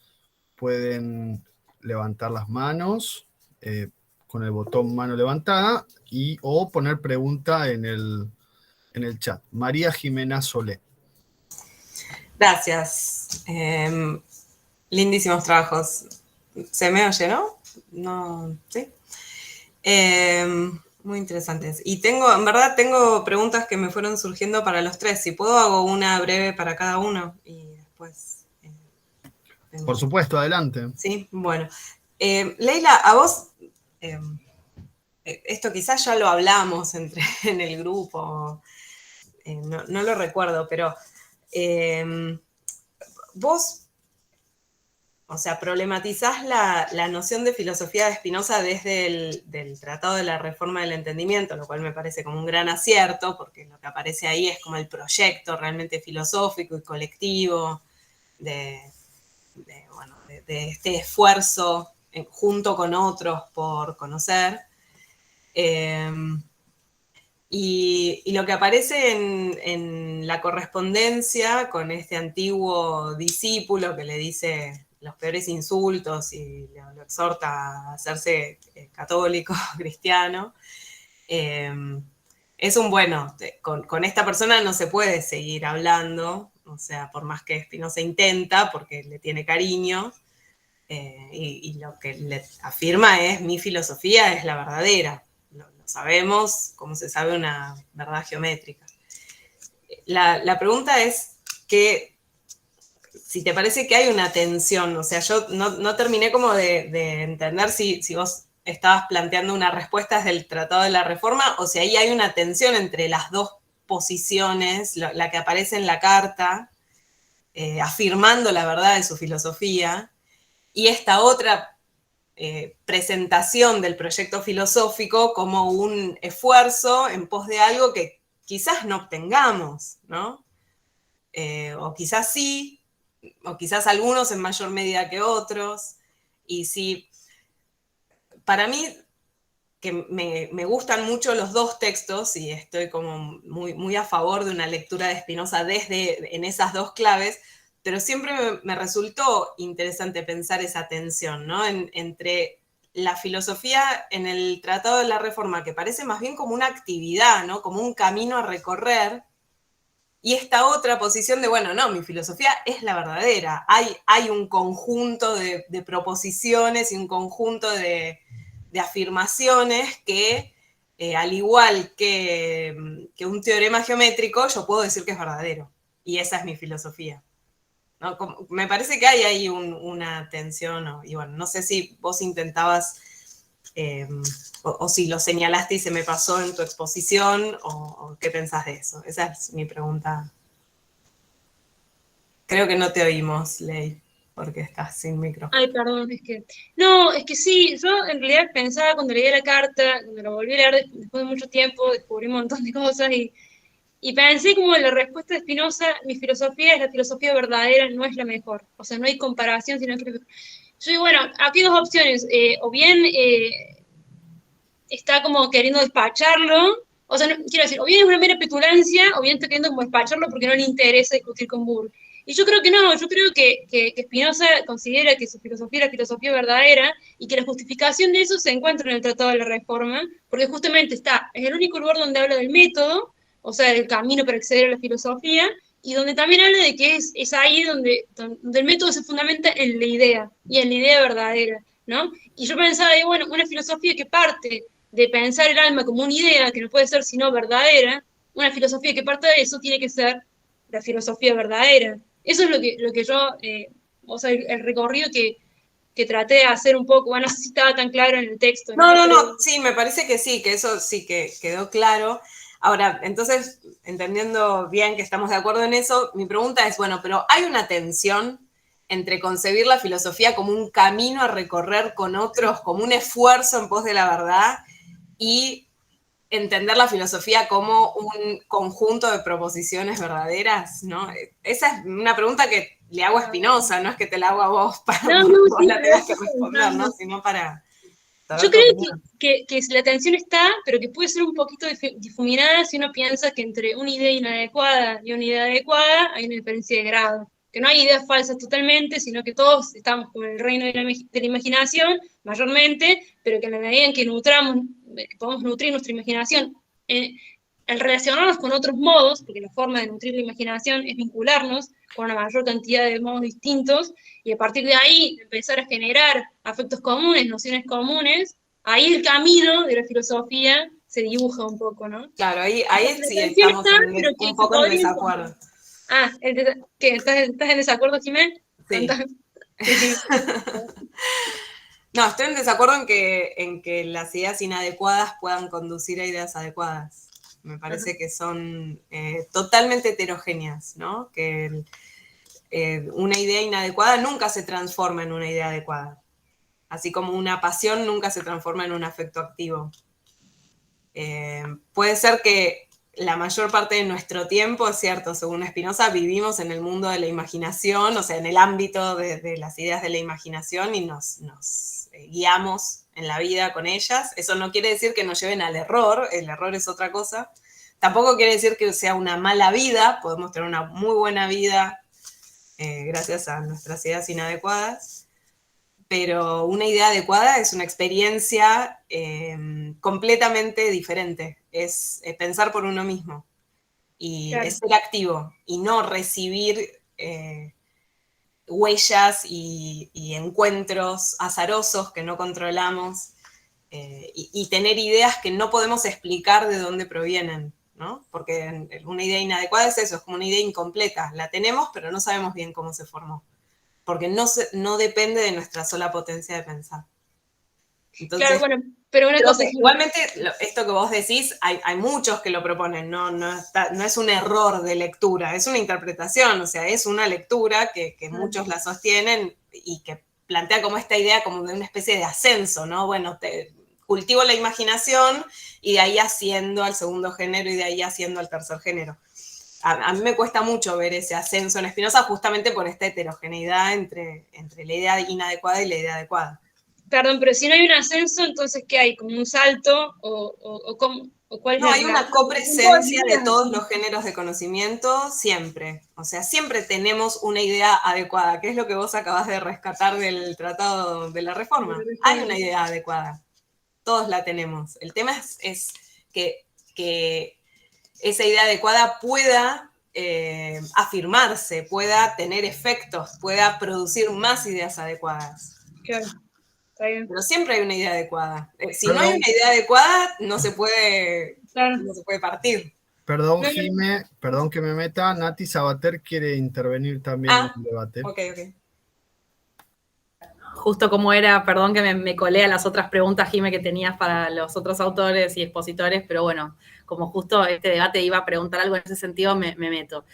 Pueden levantar las manos con el botón mano levantada o poner pregunta en el chat. María Jimena Solé. Gracias. Lindísimos trabajos. ¿Se me oye, no? No, ¿sí? Muy interesantes. Y en verdad tengo preguntas que me fueron surgiendo para los tres. Si puedo, hago una breve para cada uno y después... Por supuesto, adelante. Sí, bueno. Leila, a vos, esto quizás ya lo hablamos en el grupo, no lo recuerdo, pero vos... O sea, problematizás la noción de filosofía de Spinoza desde el Tratado de la Reforma del Entendimiento, lo cual me parece como un gran acierto, porque lo que aparece ahí es como el proyecto realmente filosófico y colectivo de este esfuerzo junto con otros por conocer. Y Y lo que aparece en la correspondencia con este antiguo discípulo que le dice los peores insultos y lo exhorta a hacerse católico, cristiano, es un bueno, con esta persona no se puede seguir hablando, o sea, por más que Spinoza intenta, porque le tiene cariño, y lo que le afirma es: mi filosofía es la verdadera. Lo sabemos, como se sabe una verdad geométrica. La pregunta es que si te parece que hay una tensión, o sea, yo no terminé como de entender si vos estabas planteando una respuesta desde el Tratado de la Reforma o si ahí hay una tensión entre las dos posiciones, la que aparece en la carta, afirmando la verdad de su filosofía, y esta otra presentación del proyecto filosófico como un esfuerzo en pos de algo que quizás no obtengamos, ¿no? O quizás sí, o quizás algunos en mayor medida que otros. Y si, para mí, que me gustan mucho los dos textos y estoy como muy a favor de una lectura de Spinoza en esas dos claves, pero siempre me resultó interesante pensar esa tensión, ¿no? Entre la filosofía en el Tratado de la Reforma, que parece más bien como una actividad, ¿no? Como un camino a recorrer, y esta otra posición de, bueno, no, mi filosofía es la verdadera. Hay un conjunto de proposiciones y un conjunto de afirmaciones que, al igual que un teorema geométrico, yo puedo decir que es verdadero. Y esa es mi filosofía, ¿no? Me parece que hay ahí una tensión, y bueno, no sé si vos intentabas, o si lo señalaste y se me pasó en tu exposición, o qué pensás de eso. Esa es mi pregunta. Creo que no te oímos, Ley, porque estás sin micro. Ay, perdón, no, es que sí, yo en realidad pensaba cuando leí la carta, cuando la volví a leer después de mucho tiempo, descubrí un montón de cosas y pensé como en la respuesta de Spinoza: mi filosofía es la filosofía verdadera, no es la mejor. O sea, no hay comparación, sino que... Yo digo, bueno, aquí hay dos opciones. O bien está como queriendo despacharlo, o sea, quiero decir, o bien es una mera petulancia, o bien está queriendo como despacharlo porque no le interesa discutir con Burke. Y yo creo que no, yo creo que Spinoza considera que su filosofía es la filosofía verdadera y que la justificación de eso se encuentra en el Tratado de la Reforma, porque justamente es el único lugar donde habla del método, o sea, del camino para acceder a la filosofía, y donde también habla de que es ahí donde el método se fundamenta en la idea, y en la idea verdadera, ¿no? Y yo pensaba, bueno, una filosofía que parte de pensar el alma como una idea que no puede ser sino verdadera, una filosofía que parte de eso tiene que ser la filosofía verdadera. Eso es lo que yo, o sea, el recorrido que traté de hacer un poco. Bueno, no sé si estaba tan claro en el texto. No, sí, me parece que sí, que eso sí que quedó claro. Ahora, entonces, entendiendo bien que estamos de acuerdo en eso, mi pregunta es, bueno, pero ¿hay una tensión entre concebir la filosofía como un camino a recorrer con otros, como un esfuerzo en pos de la verdad, y entender la filosofía como un conjunto de proposiciones verdaderas, ¿no? Esa es una pregunta que le hago a Spinoza, no es que te la hago a vos para que vos la tengas que responder, ¿no? Sino para... Yo creo que la atención está, pero que puede ser un poquito difuminada si uno piensa que entre una idea inadecuada y una idea adecuada hay una diferencia de grado. Que no hay ideas falsas totalmente, sino que todos estamos como en el reino de la imaginación, mayormente, pero que en la medida en que que podemos nutrir nuestra imaginación, al relacionarnos con otros modos, porque la forma de nutrir la imaginación es vincularnos con una mayor cantidad de modos distintos, y a partir de ahí empezar a generar afectos comunes, nociones comunes, ahí el camino de la filosofía se dibuja un poco, ¿no? Claro, ahí sí estamos un poco en desacuerdo. ¿Qué? ¿Estás en desacuerdo, Jimé? Sí. No, estoy en desacuerdo en que las ideas inadecuadas puedan conducir a ideas adecuadas. Me parece que son totalmente heterogéneas, ¿no? Que una idea inadecuada nunca se transforma en una idea adecuada. Así como una pasión nunca se transforma en un afecto activo. Puede ser que la mayor parte de nuestro tiempo, es cierto, según Spinoza, vivimos en el mundo de la imaginación, o sea, en el ámbito de las ideas de la imaginación, y nos guiamos en la vida con ellas. Eso no quiere decir que nos lleven al error, el error es otra cosa, Tampoco quiere decir que sea una mala vida, podemos tener una muy buena vida gracias a nuestras ideas inadecuadas, pero una idea adecuada es una experiencia completamente diferente, es pensar por uno mismo y Claro. es ser activo y no recibir huellas y encuentros azarosos que no controlamos y tener ideas que no podemos explicar de dónde provienen, ¿no? Porque una idea inadecuada es eso, es como una idea incompleta. La tenemos, pero no sabemos bien cómo se formó. Porque no depende de nuestra sola potencia de pensar. Entonces, Claro, bueno, pero una cosa es que igualmente, esto que vos decís, hay muchos que lo proponen, no es un error de lectura, es una interpretación, o sea, es una lectura que muchos la sostienen y que plantea como esta idea como de una especie de ascenso, ¿no? Bueno, cultivo la imaginación y de ahí asciendo al segundo género y de ahí asciendo al tercer género. A mí me cuesta mucho ver ese ascenso en Spinoza justamente por esta heterogeneidad entre la idea inadecuada y la idea adecuada. Perdón, pero si no hay un ascenso, entonces ¿qué hay? ¿Como un salto? ¿O cuál es No, la hay una relación? copresencia de todos los géneros de conocimiento siempre. O sea, siempre tenemos una idea adecuada, que es lo que vos acabás de rescatar del Tratado de la Reforma. Hay una idea adecuada. Todos la tenemos. El tema es que esa idea adecuada pueda afirmarse, pueda tener efectos, pueda producir más ideas adecuadas. Claro, está bien. Pero siempre hay una idea adecuada. Si Perdón. no hay una idea adecuada, no se puede, Claro. no se puede partir. Perdón, No, no. Jime, perdón que me meta. Nati Sabater quiere intervenir también en el debate. Ok. Justo como era, perdón que me colé a las otras preguntas, Jime, que tenías para los otros autores y expositores, pero bueno, como justo este debate iba a preguntar algo en ese sentido, me meto.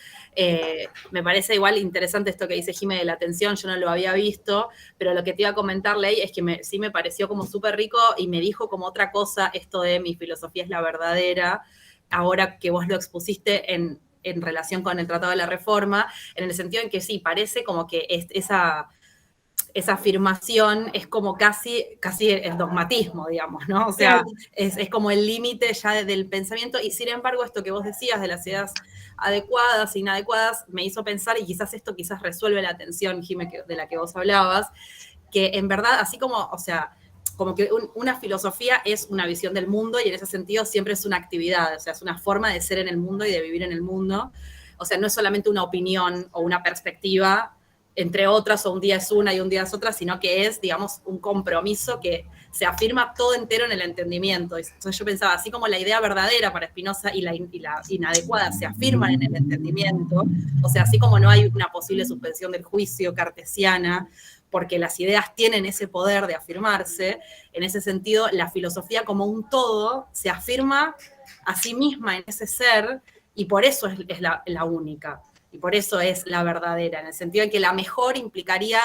Me parece igual interesante esto que dice Jime de la atención, yo no lo había visto, pero lo que te iba a comentar, Ley, es que sí me pareció como súper rico y me dijo como otra cosa esto de mi filosofía es la verdadera, ahora que vos lo expusiste en relación con el Tratado de la Reforma, en el sentido en que sí, parece como que esa afirmación es como casi el dogmatismo, digamos, ¿no? O sea, es como el límite ya del pensamiento y sin embargo esto que vos decías de las ideas adecuadas e inadecuadas me hizo pensar, y quizás esto resuelve la tensión, Jime, de la que vos hablabas, que en verdad, así como, o sea, como que una filosofía es una visión del mundo y en ese sentido siempre es una actividad, o sea, es una forma de ser en el mundo y de vivir en el mundo. O sea, no es solamente una opinión o una perspectiva, entre otras, o un día es una y un día es otra, sino que es, digamos, un compromiso que se afirma todo entero en el entendimiento. Entonces yo pensaba, así como la idea verdadera para Spinoza y la inadecuada se afirman en el entendimiento, o sea, así como no hay una posible suspensión del juicio cartesiana, porque las ideas tienen ese poder de afirmarse, en ese sentido, la filosofía como un todo se afirma a sí misma en ese ser, y por eso es la única. Y por eso es la verdadera, en el sentido de que la mejor implicaría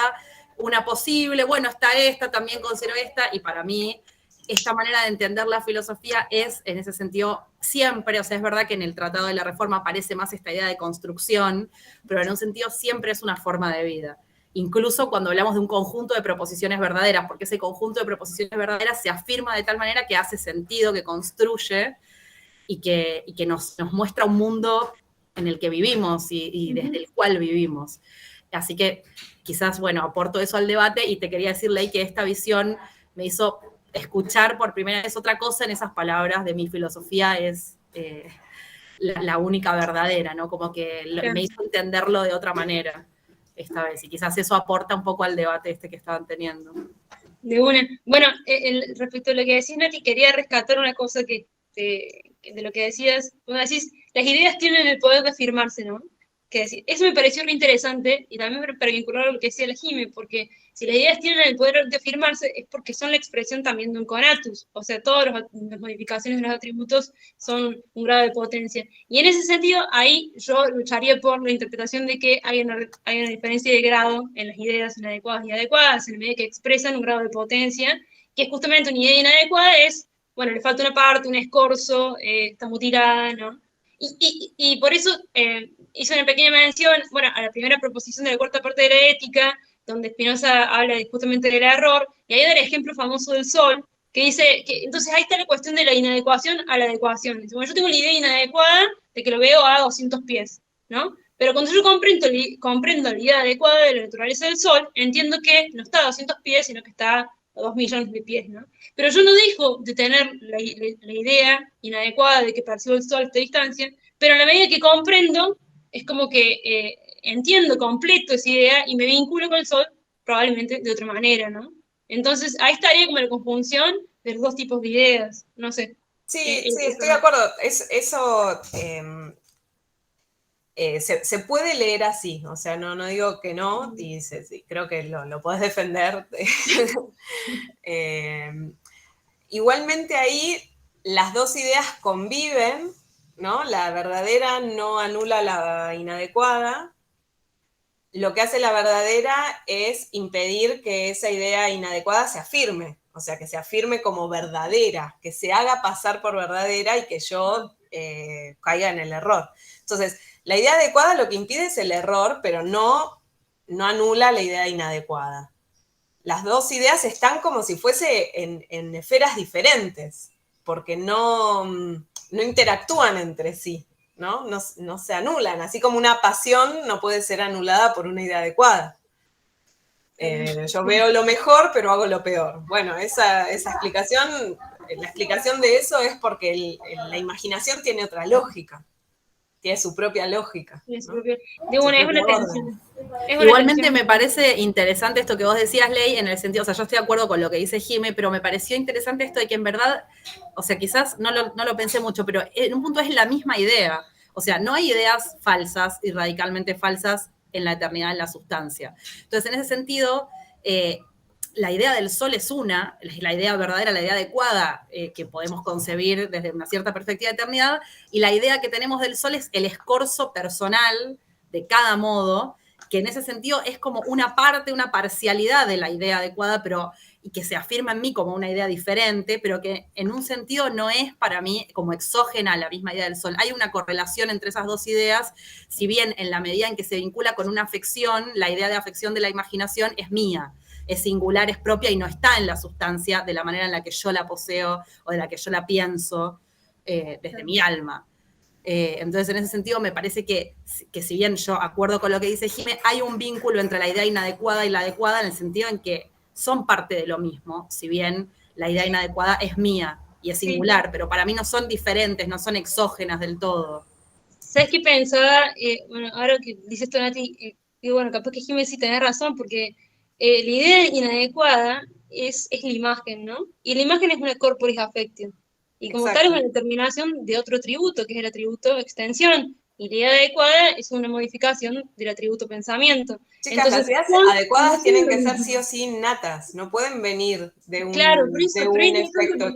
una posible, bueno, está esta, también considero esta, y para mí esta manera de entender la filosofía es, en ese sentido, siempre, o sea, es verdad que en el Tratado de la Reforma aparece más esta idea de construcción, pero en un sentido siempre es una forma de vida. Incluso cuando hablamos de un conjunto de proposiciones verdaderas, porque ese conjunto de proposiciones verdaderas se afirma de tal manera que hace sentido, que construye, y que nos muestra un mundo en el que vivimos y desde el cual vivimos. Así que quizás, bueno, aporto eso al debate y te quería decir, Ley, que esta visión me hizo escuchar por primera vez otra cosa en esas palabras de mi filosofía es la única verdadera, ¿no? Como que me hizo entenderlo de otra manera esta vez y quizás eso aporta un poco al debate que estaban teniendo. De una. Bueno, respecto a lo que decís, Nati, quería rescatar una cosa de lo que decías. Vos decís, las ideas tienen el poder de afirmarse, ¿no? Que decir, eso me pareció muy interesante y también para vincularlo a lo que decía la Jime, porque si las ideas tienen el poder de afirmarse es porque son la expresión también de un conatus, o sea, todas las modificaciones de los atributos son un grado de potencia. Y en ese sentido, ahí yo lucharía por la interpretación de que hay una diferencia de grado en las ideas inadecuadas y adecuadas, en la medida que expresan un grado de potencia, que es justamente una idea inadecuada es, bueno, le falta una parte, un escorzo, está mutilada, ¿no? Y por eso hizo una pequeña mención, bueno, a la primera proposición de la cuarta parte de la ética, donde Spinoza habla justamente del error, y ahí da el ejemplo famoso del sol, que dice, que entonces ahí está la cuestión de la inadecuación a la adecuación. Dice, bueno, yo tengo la idea inadecuada de que lo veo a 200 pies, ¿no? Pero cuando yo comprendo la idea adecuada de la naturaleza del Sol, entiendo que no está a 200 pies, sino que está a 2 millones de pies, ¿no? Pero yo no dejo de tener la idea inadecuada de que percibo el Sol a esta distancia, pero a la medida que comprendo, es como que entiendo completo esa idea y me vinculo con el Sol probablemente de otra manera, ¿no? Entonces, ahí estaría como la conjunción de los dos tipos de ideas, no sé. Sí, estoy de acuerdo. Eso se puede leer así, o sea, no digo que no, y sí, creo que lo podés defender. Igualmente ahí las dos ideas conviven, ¿no? La verdadera no anula la inadecuada. Lo que hace la verdadera es impedir que esa idea inadecuada se afirme, o sea, que se afirme como verdadera, que se haga pasar por verdadera y que yo caiga en el error. Entonces, la idea adecuada lo que impide es el error, pero no anula la idea inadecuada. Las dos ideas están como si fuese en esferas diferentes, porque no interactúan entre sí. No se anulan, así como una pasión no puede ser anulada por una idea adecuada. Yo veo lo mejor, pero hago lo peor. Bueno, esa explicación, la explicación de eso es porque la imaginación tiene otra lógica, tiene su propia lógica. ¿No? Es una tensión. Igualmente me parece interesante esto que vos decías, Ley, en el sentido, o sea, yo estoy de acuerdo con lo que dice Jime, pero me pareció interesante esto de que en verdad, o sea, quizás no lo pensé mucho, pero en un punto es la misma idea. O sea, no hay ideas falsas y radicalmente falsas en la eternidad, en la sustancia. Entonces, en ese sentido, la idea del Sol es la idea verdadera, la idea adecuada que podemos concebir desde una cierta perspectiva de eternidad, y la idea que tenemos del Sol es el escorzo personal de cada modo, que en ese sentido es como una parte, una parcialidad de la idea adecuada, y que se afirma en mí como una idea diferente, pero que en un sentido no es para mí como exógena a la misma idea del Sol. Hay una correlación entre esas dos ideas, si bien en la medida en que se vincula con una afección, la idea de afección de la imaginación es mía, es singular, es propia y no está en la sustancia de la manera en la que yo la poseo o de la que yo la pienso desde mi alma. Entonces, en ese sentido, me parece que si bien yo acuerdo con lo que dice Jime, hay un vínculo entre la idea inadecuada y la adecuada en el sentido en que son parte de lo mismo, si bien la idea inadecuada es mía y es singular, sí, pero para mí no son diferentes, no son exógenas del todo. ¿Sabes qué pensaba? Bueno, ahora que dices esto, Nati, digo, bueno, capaz que Jime sí tenés razón, porque la idea inadecuada es la imagen, ¿no? Y la imagen es una corporis affectio. Y como tal es una determinación de otro atributo, que es el atributo extensión. Y la idea adecuada es una modificación del atributo pensamiento. Chicas, entonces, las ideas adecuadas tienen que ser sí o sí natas, no pueden venir de un, efecto,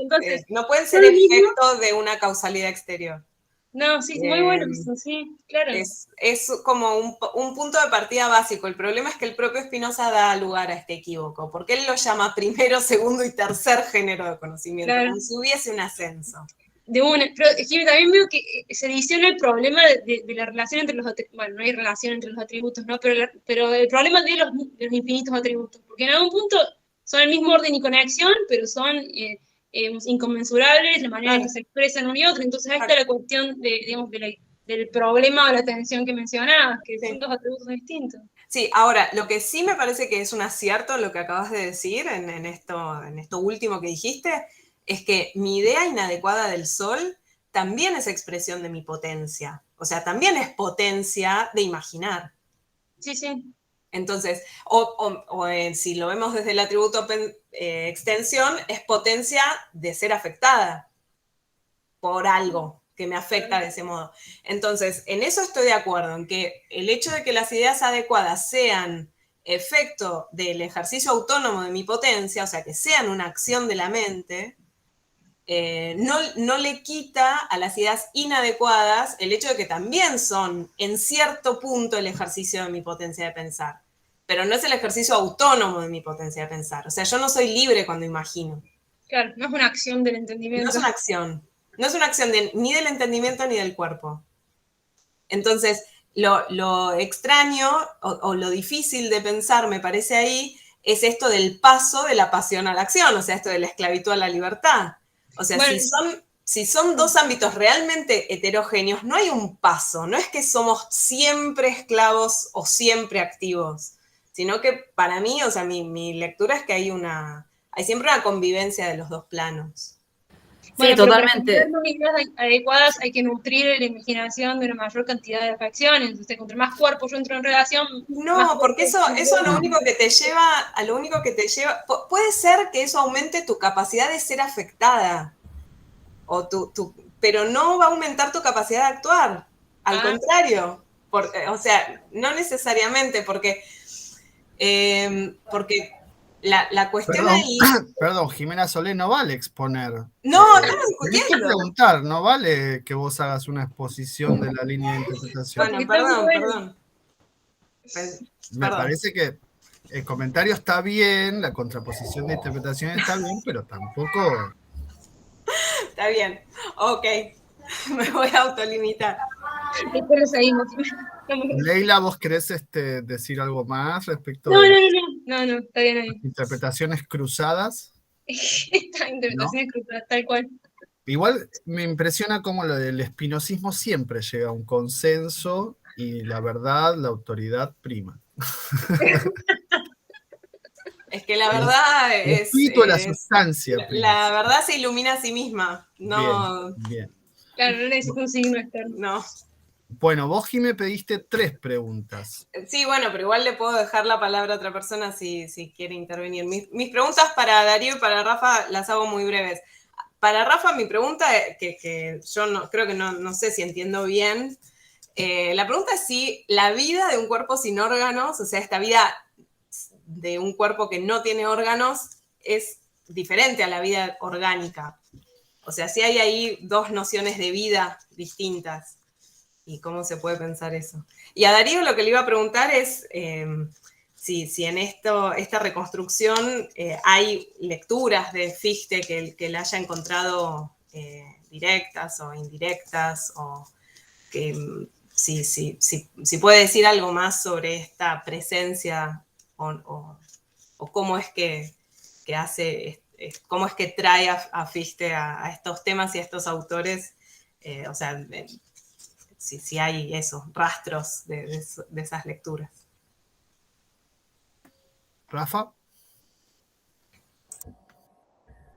no pueden ser efecto de una causalidad exterior. No, sí, muy bueno eso, sí, claro. Es como un punto de partida básico. El problema es que el propio Spinoza da lugar a este equívoco, porque él lo llama primero, segundo y tercer género de conocimiento, claro, como si hubiese un ascenso. Pero Jimmy, también veo que se adiciona el problema de la relación entre los atributos. Bueno, no hay relación entre los atributos, ¿no? Pero el problema de los infinitos atributos, porque en algún punto son el mismo orden y conexión, pero son inconmensurables la manera en que se expresan uno y otro. Entonces ahí está la cuestión del problema o la tensión que mencionabas, que son dos atributos distintos. Sí, ahora, lo que sí me parece que es un acierto lo que acabas de decir en esto último que dijiste, es que mi idea inadecuada del Sol también es expresión de mi potencia. O sea, también es potencia de imaginar. Sí, sí. Entonces, si lo vemos desde el atributo extensión, es potencia de ser afectada por algo que me afecta de ese modo. Entonces, en eso estoy de acuerdo, en que el hecho de que las ideas adecuadas sean efecto del ejercicio autónomo de mi potencia, o sea, que sean una acción de la mente, no le quita a las ideas inadecuadas el hecho de que también son, en cierto punto, el ejercicio de mi potencia de pensar. Pero no es el ejercicio autónomo de mi potencia de pensar. O sea, yo no soy libre cuando imagino. Claro, no es una acción del entendimiento. No es una acción. No es una acción ni del entendimiento ni del cuerpo. Entonces, lo extraño o lo difícil de pensar, me parece ahí, es esto del paso de la pasión a la acción, o sea, esto de la esclavitud a la libertad. O sea, Bueno. si son dos ámbitos realmente heterogéneos, no hay un paso, no es que somos siempre esclavos o siempre activos, sino que para mí, o sea, mi lectura es que hay siempre una convivencia de los dos planos. Bueno, Sí, pero para totalmente. tener unidades adecuadas hay que nutrir la imaginación de una mayor cantidad de afecciones. O sea, entre más cuerpos yo entro en relación. No, porque eso lo único que te lleva, puede ser que eso aumente tu capacidad de ser afectada, pero no va a aumentar tu capacidad de actuar. Al contrario, o sea, no necesariamente, porque la cuestión ahí... Perdón, Jimena Solé, no vale exponer. No, estamos Tenés que discutiendo. preguntar, no vale que vos hagas una exposición de la línea de interpretación. Bueno, perdón. Me parece que el comentario está bien, la contraposición de interpretación está bien, pero tampoco... Está bien, ok, me voy a autolimitar. Después seguimos. Leila, ¿vos querés decir algo más respecto No, está bien ahí. interpretaciones cruzadas? Esta interpretación es crucial, tal cual. Igual me impresiona cómo lo del espinosismo siempre llega a un consenso y la verdad, la autoridad prima. Es que la verdad El espíritu de la sustancia prima. La verdad se ilumina a sí misma. No. Bien. Claro, no necesito un signo externo. No. Bueno, vos, Jimé, pediste 3 preguntas. Sí, bueno, pero igual le puedo dejar la palabra a otra persona si quiere intervenir. Mis preguntas para Darío y para Rafa las hago muy breves. Para Rafa, mi pregunta, que yo creo que no sé si entiendo bien, la pregunta es si la vida de un cuerpo sin órganos, o sea, esta vida de un cuerpo que no tiene órganos, es diferente a la vida orgánica. O sea, si hay ahí dos nociones de vida distintas. ¿Y cómo se puede pensar eso? Y a Darío lo que le iba a preguntar es si en esta reconstrucción hay lecturas de Fichte que la haya encontrado directas o indirectas, o que si puede decir algo más sobre esta presencia o cómo es que hace, cómo es que trae a Fichte a estos temas y a estos autores, o sea, si hay esos rastros de esas lecturas. Rafa.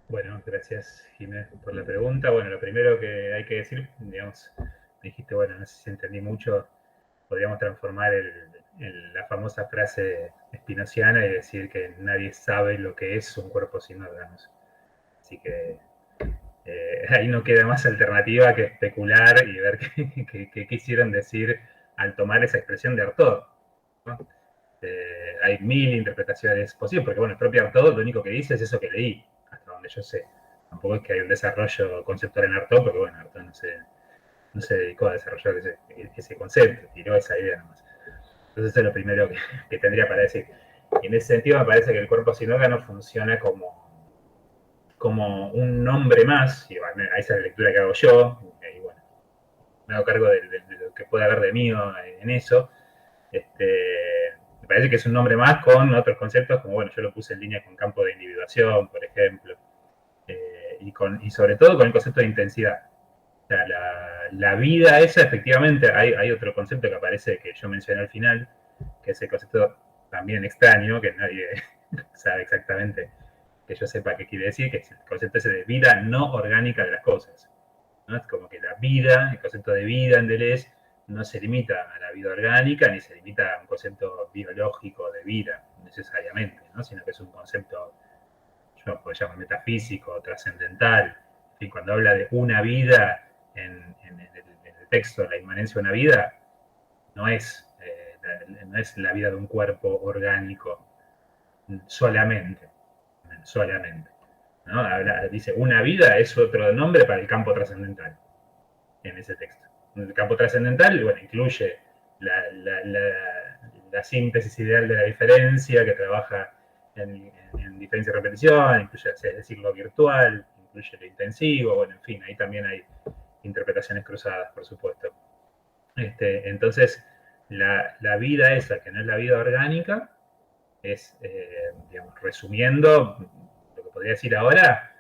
Bueno, gracias, Jiménez, por la pregunta. Bueno, lo primero que hay que decir, digamos, me dijiste, bueno, no sé si entendí mucho, podríamos transformar la famosa frase espinociana y decir que nadie sabe lo que es un cuerpo sin órganos. Así que ahí no queda más alternativa que especular y ver qué quisieron decir al tomar esa expresión de Artaud, ¿no? Hay 1000 interpretaciones posibles, porque bueno, el propio Artaud lo único que dice es eso que leí, hasta donde yo sé. Tampoco es que hay un desarrollo conceptual en Artaud, porque bueno, Artaud no se dedicó a desarrollar ese concepto, tiró esa idea nomás. Entonces eso es lo primero que tendría para decir. Y en ese sentido me parece que el cuerpo sin órganos funciona como un nombre más, y bueno, a esa es la lectura que hago yo, y bueno, me hago cargo de lo que pueda haber de mí en eso. Me parece que es un nombre más con otros conceptos, como bueno, yo lo puse en línea con campo de individuación, por ejemplo, y sobre todo con el concepto de intensidad. O sea, la vida esa, efectivamente, hay otro concepto que aparece, que yo mencioné al final, que es el concepto también extraño, que nadie sabe exactamente que yo sepa qué quiere decir, que es el concepto ese de vida no orgánica de las cosas, ¿no? Es como que la vida, el concepto de vida en Deleuze, no se limita a la vida orgánica, ni se limita a un concepto biológico de vida, necesariamente, ¿no? Sino que es un concepto, yo puedo llamar metafísico, trascendental. En fin, cuando habla de una vida en el texto, la inmanencia de una vida, no es la vida de un cuerpo orgánico solamente, ¿no? Dice, una vida es otro nombre para el campo trascendental en ese texto. El campo trascendental, bueno, incluye la síntesis ideal de la diferencia, que trabaja en diferencia y repetición, incluye el ciclo virtual, incluye lo intensivo, bueno, en fin, ahí también hay interpretaciones cruzadas, por supuesto. Entonces, la vida esa, que no es la vida orgánica, es, digamos, resumiendo, lo que podría decir ahora,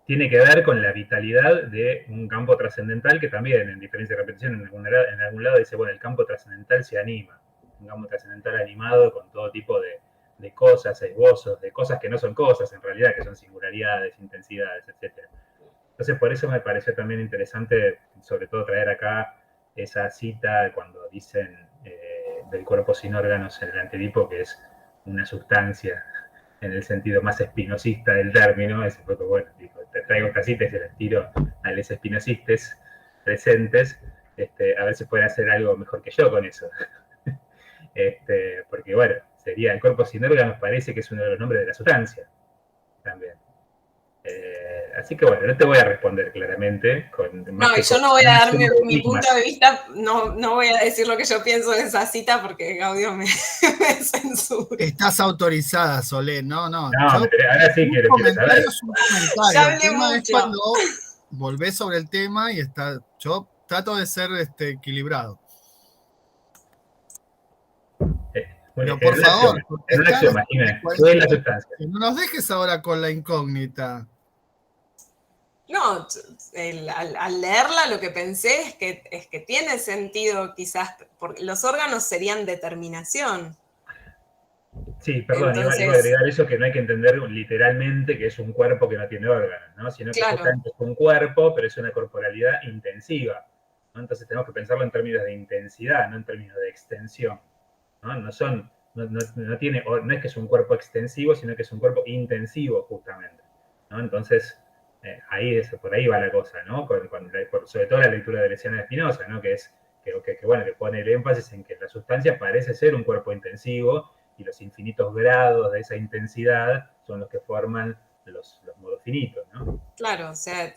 tiene que ver con la vitalidad de un campo trascendental que también, en diferencia de repetición, en algún lado dice, bueno, el campo trascendental se anima, un campo trascendental animado con todo tipo de cosas, esbozos, de cosas que no son cosas en realidad, que son singularidades, intensidades, etc. Entonces, por eso me pareció también interesante, sobre todo, traer acá esa cita cuando dicen del cuerpo sin órganos en el antedipo, que es una sustancia en el sentido más espinosista del término. Ese fue, bueno, digo, te traigo esta cita y se las tiro a los espinosistas presentes, a ver si pueden hacer algo mejor que yo con eso. Porque, bueno, sería el cuerpo sin órganos, parece que es uno de los nombres de la sustancia también. Así que bueno, no te voy a responder claramente. No, y yo no voy a dar mi punto de vista, no voy a decir lo que yo pienso de esa cita porque Gaudio me censura. Estás autorizada, Solé, no. Ahora sí quiero saber. Es un comentario. Ya hablé el tema mucho. es cuando volvés sobre el tema y yo trato de ser equilibrado. Bueno, pero por favor, en una axioma, Jiménez, ¿qué es la sustancia? No nos dejes ahora con la incógnita. No, al leerla lo que pensé es que tiene sentido quizás, porque los órganos serían determinación. Sí, perdón, entonces, iba a agregar eso, que no hay que entender literalmente que es un cuerpo que no tiene órganos, ¿no? Sino que justamente es un cuerpo, pero es una corporalidad intensiva, ¿no? Entonces tenemos que pensarlo en términos de intensidad, no en términos de extensión, ¿no? No es que es un cuerpo extensivo, sino que es un cuerpo intensivo, justamente, ¿no? Entonces, por ahí va la cosa, ¿no? Sobre todo la lectura de Luciana de Spinoza, ¿no? Que pone el énfasis en que la sustancia parece ser un cuerpo intensivo y los infinitos grados de esa intensidad son los que forman los modos finitos, ¿no? Claro, o sea,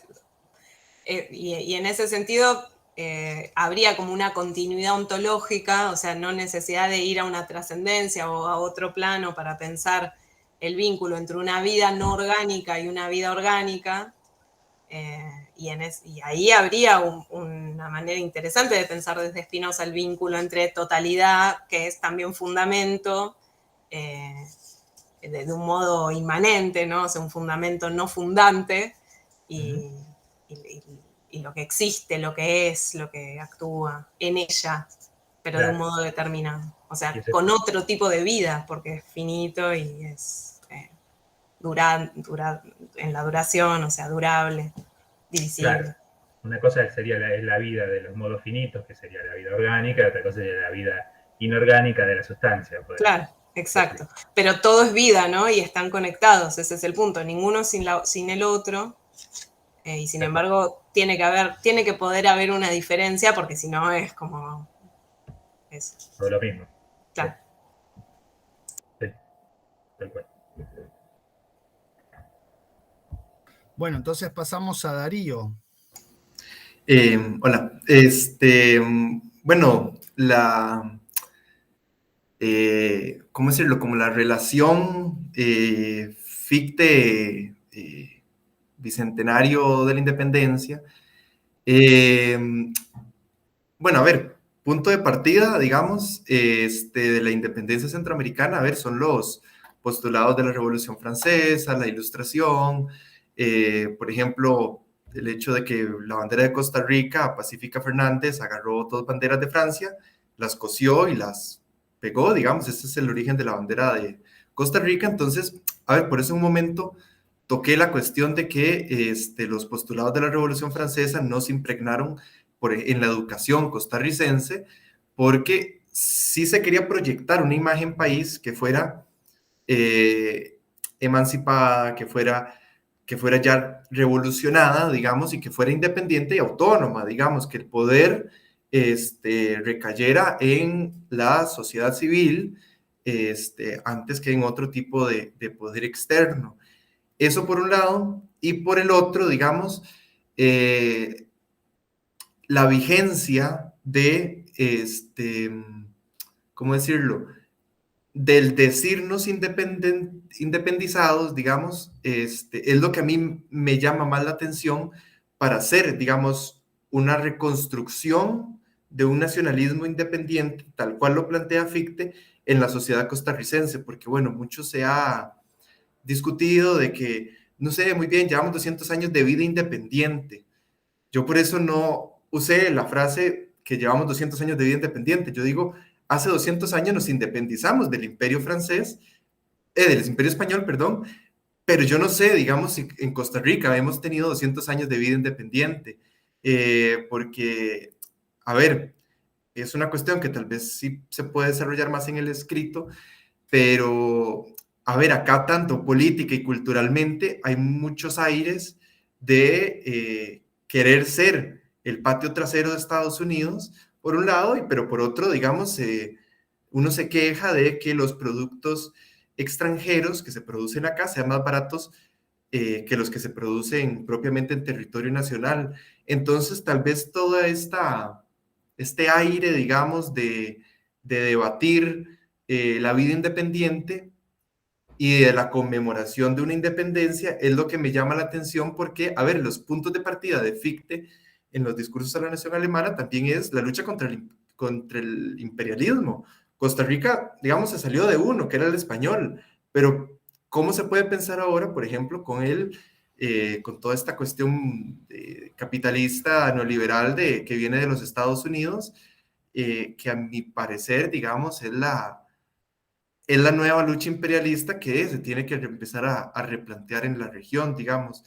y en ese sentido habría como una continuidad ontológica, o sea, no necesidad de ir a una trascendencia o a otro plano para pensar el vínculo entre una vida no orgánica y una vida orgánica, y ahí habría una manera interesante de pensar desde Spinoza el vínculo entre totalidad, que es también fundamento, de un modo inmanente, ¿no? O sea, un fundamento no fundante, y lo que existe, lo que es, lo que actúa en ella, pero claro, de un modo determinado. O sea, con otro tipo de vida, porque es finito y es dura en la duración, o sea, durable, divisible. Claro. Una cosa sería la vida de los modos finitos, que sería la vida orgánica, otra cosa sería la vida inorgánica de la sustancia. Claro, exacto. Pero todo es vida, ¿no? Y están conectados, ese es el punto. Ninguno sin el otro. Y sin embargo, tiene que poder haber una diferencia, porque si no es como eso. Todo lo mismo. Claro. Sí. Tal cual. Bueno, entonces pasamos a Darío. Hola. Bueno, ¿cómo decirlo? Como la relación Fichte bicentenario de la independencia. Bueno, a ver, punto de partida, digamos, de la independencia centroamericana, a ver, son los postulados de la Revolución Francesa, la Ilustración, por ejemplo, el hecho de que la bandera de Costa Rica, Pacífica Fernández, agarró dos banderas de Francia, las cosió y las pegó, digamos, ese es el origen de la bandera de Costa Rica. Entonces, a ver, por eso en un momento toqué la cuestión de que los postulados de la Revolución Francesa no se impregnaron en la educación costarricense, porque sí se quería proyectar una imagen país que fuera emancipada, que fuera ya revolucionada, digamos, y que fuera independiente y autónoma, digamos, que el poder recayera en la sociedad civil antes que en otro tipo de poder externo. Eso por un lado, y por el otro, digamos, la vigencia de, ¿cómo decirlo?, del decirnos independizados, digamos, es lo que a mí me llama más la atención para hacer, digamos, una reconstrucción de un nacionalismo independiente, tal cual lo plantea Fichte, en la sociedad costarricense, porque bueno, mucho se ha discutido de que, no sé, muy bien, llevamos 200 años de vida independiente. Yo por eso no usé la frase que llevamos 200 años de vida independiente. Yo digo, hace 200 años nos independizamos del Imperio francés, del Imperio español, perdón, pero yo no sé, digamos, si en Costa Rica hemos tenido 200 años de vida independiente, porque, a ver, es una cuestión que tal vez sí se puede desarrollar más en el escrito, pero, a ver, acá tanto política y culturalmente hay muchos aires de querer ser el patio trasero de Estados Unidos, por un lado, pero por otro, digamos, uno se queja de que los productos extranjeros que se producen acá sean más baratos que los que se producen propiamente en territorio nacional. Entonces, tal vez toda este aire, digamos, de debatir la vida independiente y de la conmemoración de una independencia es lo que me llama la atención porque, a ver, los puntos de partida de Fichte en los discursos a la nación alemana también es la lucha contra el imperialismo. Costa Rica, digamos, se salió de uno, que era el español, pero ¿cómo se puede pensar ahora, por ejemplo, con toda esta cuestión capitalista neoliberal que viene de los Estados Unidos, que a mi parecer, digamos, es la nueva lucha imperialista que se tiene que empezar a replantear en la región, digamos.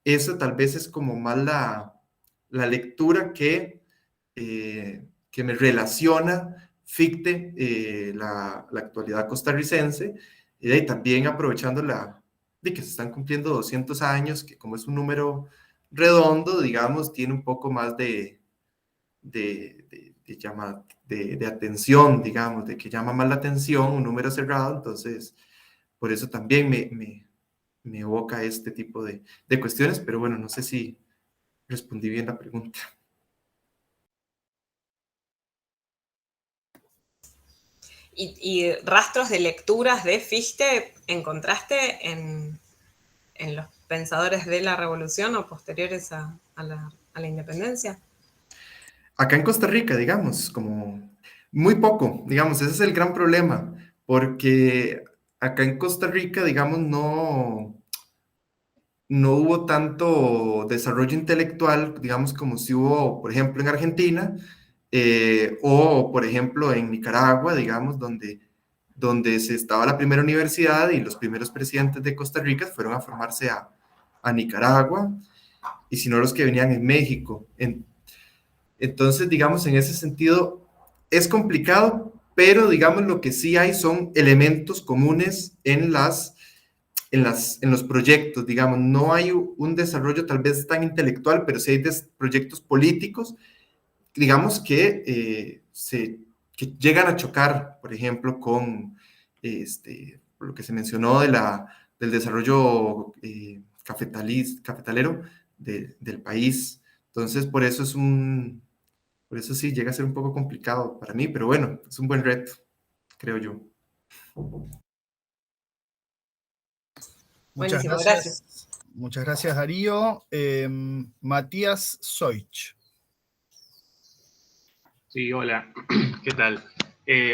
Eso tal vez es como más la lectura que me relaciona Fichte, la actualidad costarricense, y también aprovechando de que se están cumpliendo 200 años, que como es un número redondo, digamos, tiene un poco más de atención, digamos, de que llama más la atención, un número cerrado, entonces por eso también me evoca este tipo de cuestiones, pero bueno, no sé si respondí bien la pregunta. ¿Y rastros de lecturas de Fichte encontraste en los pensadores de la revolución o posteriores a la independencia? Acá en Costa Rica, digamos, como muy poco, digamos, ese es el gran problema, porque acá en Costa Rica, digamos, no hubo tanto desarrollo intelectual, digamos, como si hubo, por ejemplo, en Argentina, o, por ejemplo, en Nicaragua, digamos, donde se estaba la primera universidad y los primeros presidentes de Costa Rica fueron a formarse a Nicaragua, y si no los que venían en México. Entonces, digamos, en ese sentido, es complicado, pero, digamos, lo que sí hay son elementos comunes en los proyectos, digamos, no hay un desarrollo tal vez tan intelectual, pero sí hay proyectos políticos, digamos, que llegan a chocar, por ejemplo, con lo que se mencionó del desarrollo cafetalero del país. Entonces, por eso sí llega a ser un poco complicado para mí, pero bueno, es un buen reto, creo yo. Muchas Buenísimo, gracias. Muchas gracias, Darío. Matías Soich. Sí, hola, ¿qué tal?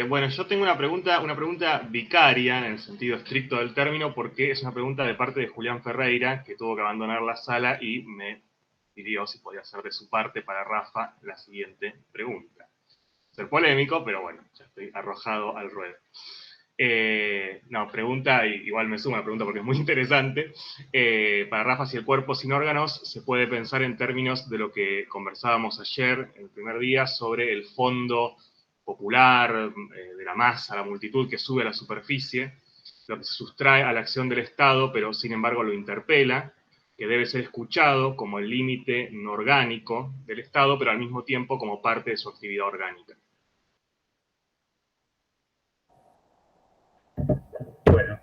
Bueno, yo tengo una pregunta vicaria en el sentido estricto del término, porque es una pregunta de parte de Julián Ferreira, que tuvo que abandonar la sala y me pidió si podía hacer de su parte para Rafa la siguiente pregunta. Ser polémico, pero bueno, ya estoy arrojado al ruedo. Pregunta, igual me suma la pregunta porque es muy interesante. Para Rafa, si el cuerpo sin órganos se puede pensar en términos de lo que conversábamos ayer, el primer día, sobre el fondo popular, de la masa, la multitud que sube a la superficie, lo que se sustrae a la acción del Estado, pero sin embargo lo interpela, que debe ser escuchado como el límite no orgánico del Estado, pero al mismo tiempo como parte de su actividad orgánica. Bueno,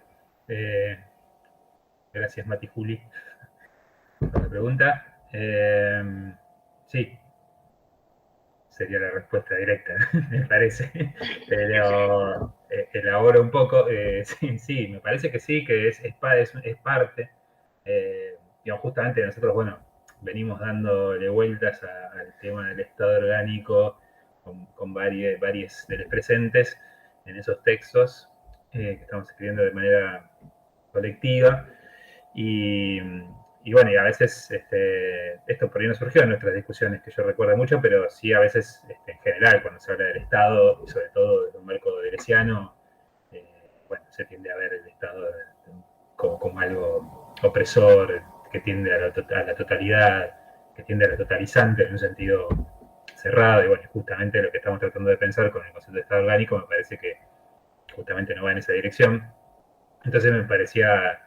gracias Mati Juli por la pregunta. Sí, sería la respuesta directa, me parece. Pero elaboro un poco. Sí, me parece que sí, que es parte. Digamos, justamente nosotros, bueno, venimos dándole vueltas al tema del Estado orgánico con varios de los presentes. en esos textos que estamos escribiendo de manera colectiva. Y bueno, y a veces esto por ahí no surgió en nuestras discusiones, que yo recuerdo mucho, pero sí a veces en general, cuando se habla del Estado, y sobre todo desde un marco deleuziano, bueno, se tiende a ver el Estado como algo opresor, que tiende a la totalidad, que tiende a lo totalizante en un sentido cerrado, y bueno, justamente lo que estamos tratando de pensar con el concepto de Estado orgánico me parece que justamente no va en esa dirección. Entonces me parecía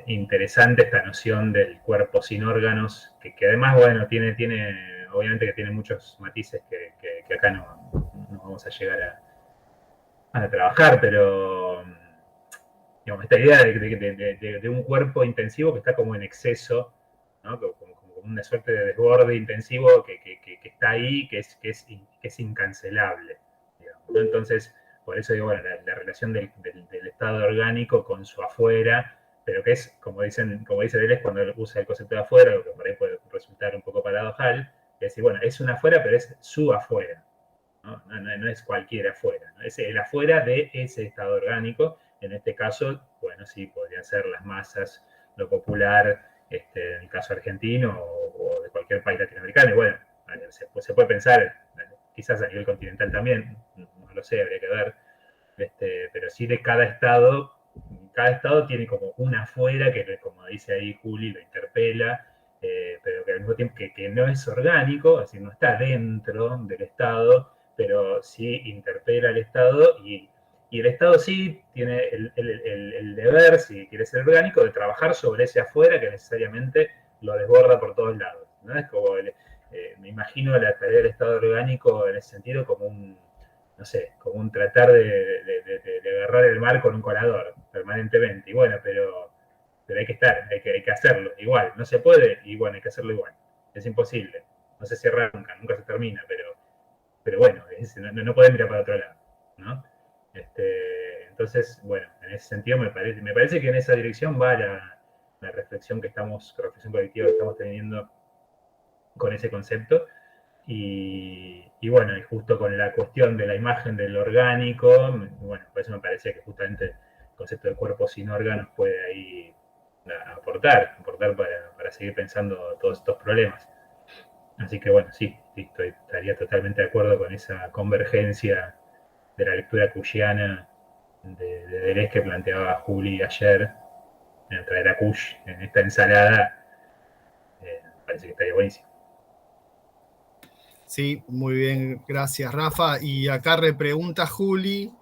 interesante esta noción del cuerpo sin órganos, que además, bueno, tiene obviamente que tiene muchos matices que acá no vamos a llegar a trabajar, pero digamos, esta idea de un cuerpo intensivo que está como en exceso, ¿no? Como una suerte de desborde intensivo que está ahí, que es incancelable, digamos, ¿no? Entonces, por eso digo, bueno, la relación del estado orgánico con su afuera, pero que es, como dice Deleuze cuando usa el concepto de afuera, lo que por ahí puede resultar un poco paradojal, es decir, bueno, es un afuera, pero es su afuera, no es cualquier afuera, ¿no? Es el afuera de ese estado orgánico. En este caso, bueno, sí, podrían ser las masas, lo popular, en el caso argentino o de cualquier país latinoamericano. Y bueno, se puede pensar, quizás a nivel continental también, no lo sé, habría que ver, pero sí de cada estado tiene como una afuera que, como dice ahí Juli, lo interpela, pero que al mismo tiempo que no es orgánico, es decir, no está dentro del Estado, pero sí interpela al Estado y el Estado sí tiene el deber, si quiere ser orgánico, de trabajar sobre ese afuera que necesariamente lo desborda por todos lados, ¿no? Es como, me imagino la tarea del Estado orgánico en ese sentido como no sé, como un tratar de agarrar el mar con un colador permanentemente. Y bueno, pero hay que estar, hay que hacerlo igual. No se puede, y bueno, hay que hacerlo igual. Es imposible. No se cierra nunca se termina, pero bueno, no pueden mirar para otro lado, ¿no? Entonces, bueno, en ese sentido me parece que en esa dirección va la reflexión reflexión colectiva que estamos teniendo con ese concepto. Y bueno, y justo con la cuestión de la imagen del orgánico, bueno, por eso me parecía que justamente el concepto de cuerpo sin órganos puede ahí aportar para seguir pensando todos estos problemas. Así que bueno, sí, estaría totalmente de acuerdo con esa convergencia de la lectura cushiana de Deleuze que planteaba Juli ayer, en traer a Kush en esta ensalada, parece que estaría buenísimo. Sí, muy bien, gracias Rafa. Y acá repregunta Juli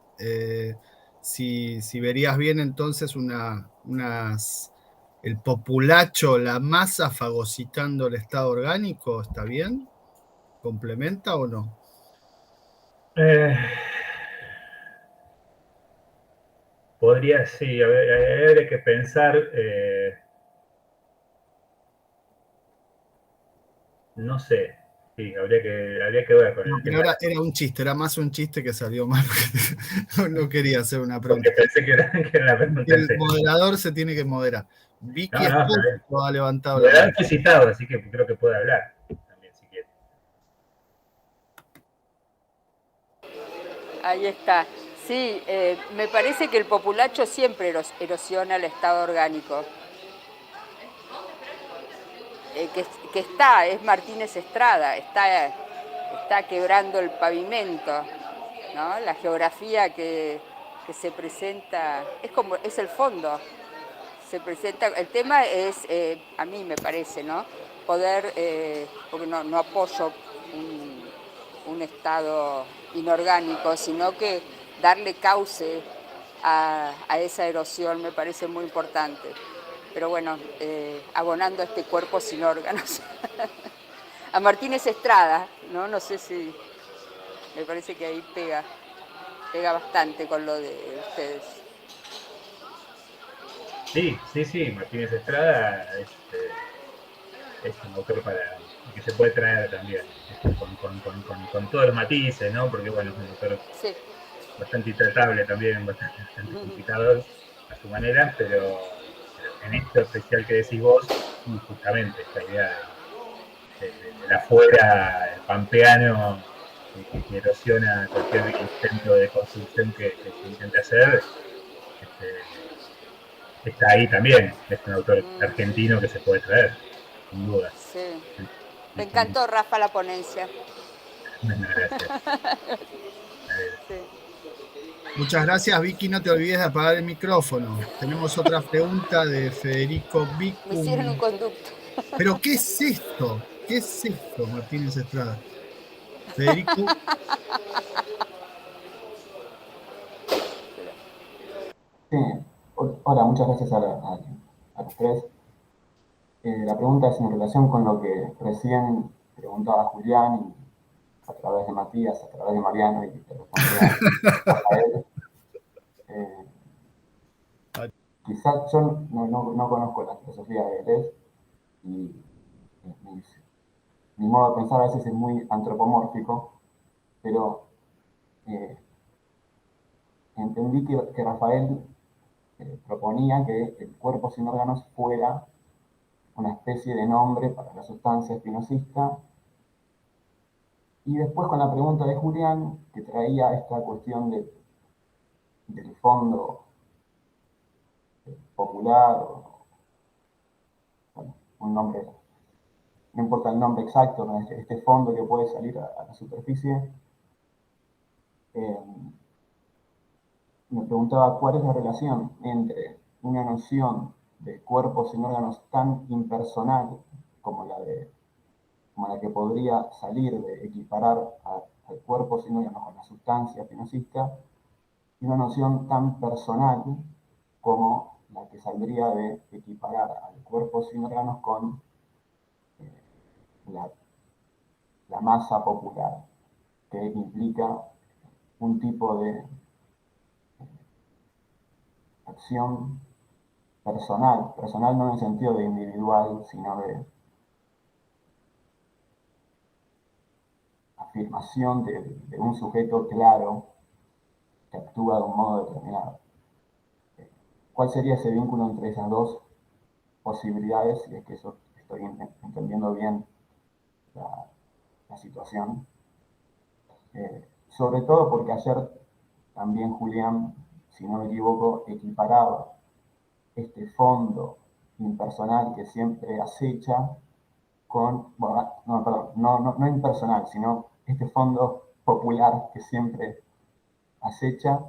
si verías bien entonces el populacho, la masa fagocitando el estado orgánico, ¿está bien? ¿Complementa o no? Podría, sí, habría que pensar, no sé, sí, habría que ver con el tema. Era un chiste, era más un chiste que salió mal. No quería hacer una pregunta. Porque pensé que era la pregunta. El moderador se tiene que moderar. Vicky Espósito ha levantado la mano. mano. Estoy citado, así que creo que puede hablar también, si quiere. Ahí está. Sí, me parece que el populacho siempre erosiona el estado orgánico. Es Martínez Estrada, está quebrando el pavimento, ¿no? La geografía que se presenta, es el fondo. Se presenta, el tema es, a mí me parece, ¿no? Poder, porque no apoyo un estado inorgánico, sino que darle cauce a esa erosión me parece muy importante. Pero bueno, abonando a este cuerpo sin órganos. A Martínez Estrada, ¿no? No sé si... Me parece que ahí pega bastante con lo de ustedes. Sí, Martínez Estrada es un autor que se puede traer también, con todos los matices, ¿no? Porque bueno, es un autor bastante intratable también, bastante complicado a su manera, pero en esto especial que decís vos, justamente esta idea del afuera pampeano y erosiona cualquier intento de construcción que se intente hacer, está ahí también. Es un autor argentino que se puede traer, sin duda. Sí. Me encantó, Rafa, la ponencia. Gracias. Sí. Muchas gracias, Vicky. No te olvides de apagar el micrófono. Tenemos otra pregunta de Federico Me hicieron un Vicum. conducto. ¿Pero qué es esto? ¿Qué es esto, Martínez Estrada? Federico. Sí, hola, muchas gracias a los tres. La pregunta es en relación con lo que recién preguntaba Julián y a través de Matías, a través de Mariano y te respondía Rafael. Quizás yo no conozco la filosofía de Deleuze y mi modo de pensar a veces es muy antropomórfico, pero entendí que Rafael proponía que el cuerpo sin órganos fuera una especie de nombre para la sustancia espinosista. Y después con la pregunta de Julián, que traía esta cuestión del fondo popular, bueno, un nombre, no importa el nombre exacto, ¿no? Este fondo que puede salir a la superficie, me preguntaba cuál es la relación entre una noción de cuerpo sin órganos tan impersonal como la que podría salir de equiparar al cuerpo sin órganos con la sustancia espinosista, y una noción tan personal como la que saldría de equiparar al cuerpo sin órganos con la masa popular, que implica un tipo de acción personal no en el sentido de individual, sino de afirmación de un sujeto claro que actúa de un modo determinado. ¿Cuál sería ese vínculo entre esas dos posibilidades? Si es que eso estoy entendiendo bien la situación. Sobre todo porque ayer también Julián, si no me equivoco, equiparaba este fondo impersonal que siempre acecha con, bueno, no, perdón, no impersonal, sino este fondo popular que siempre acecha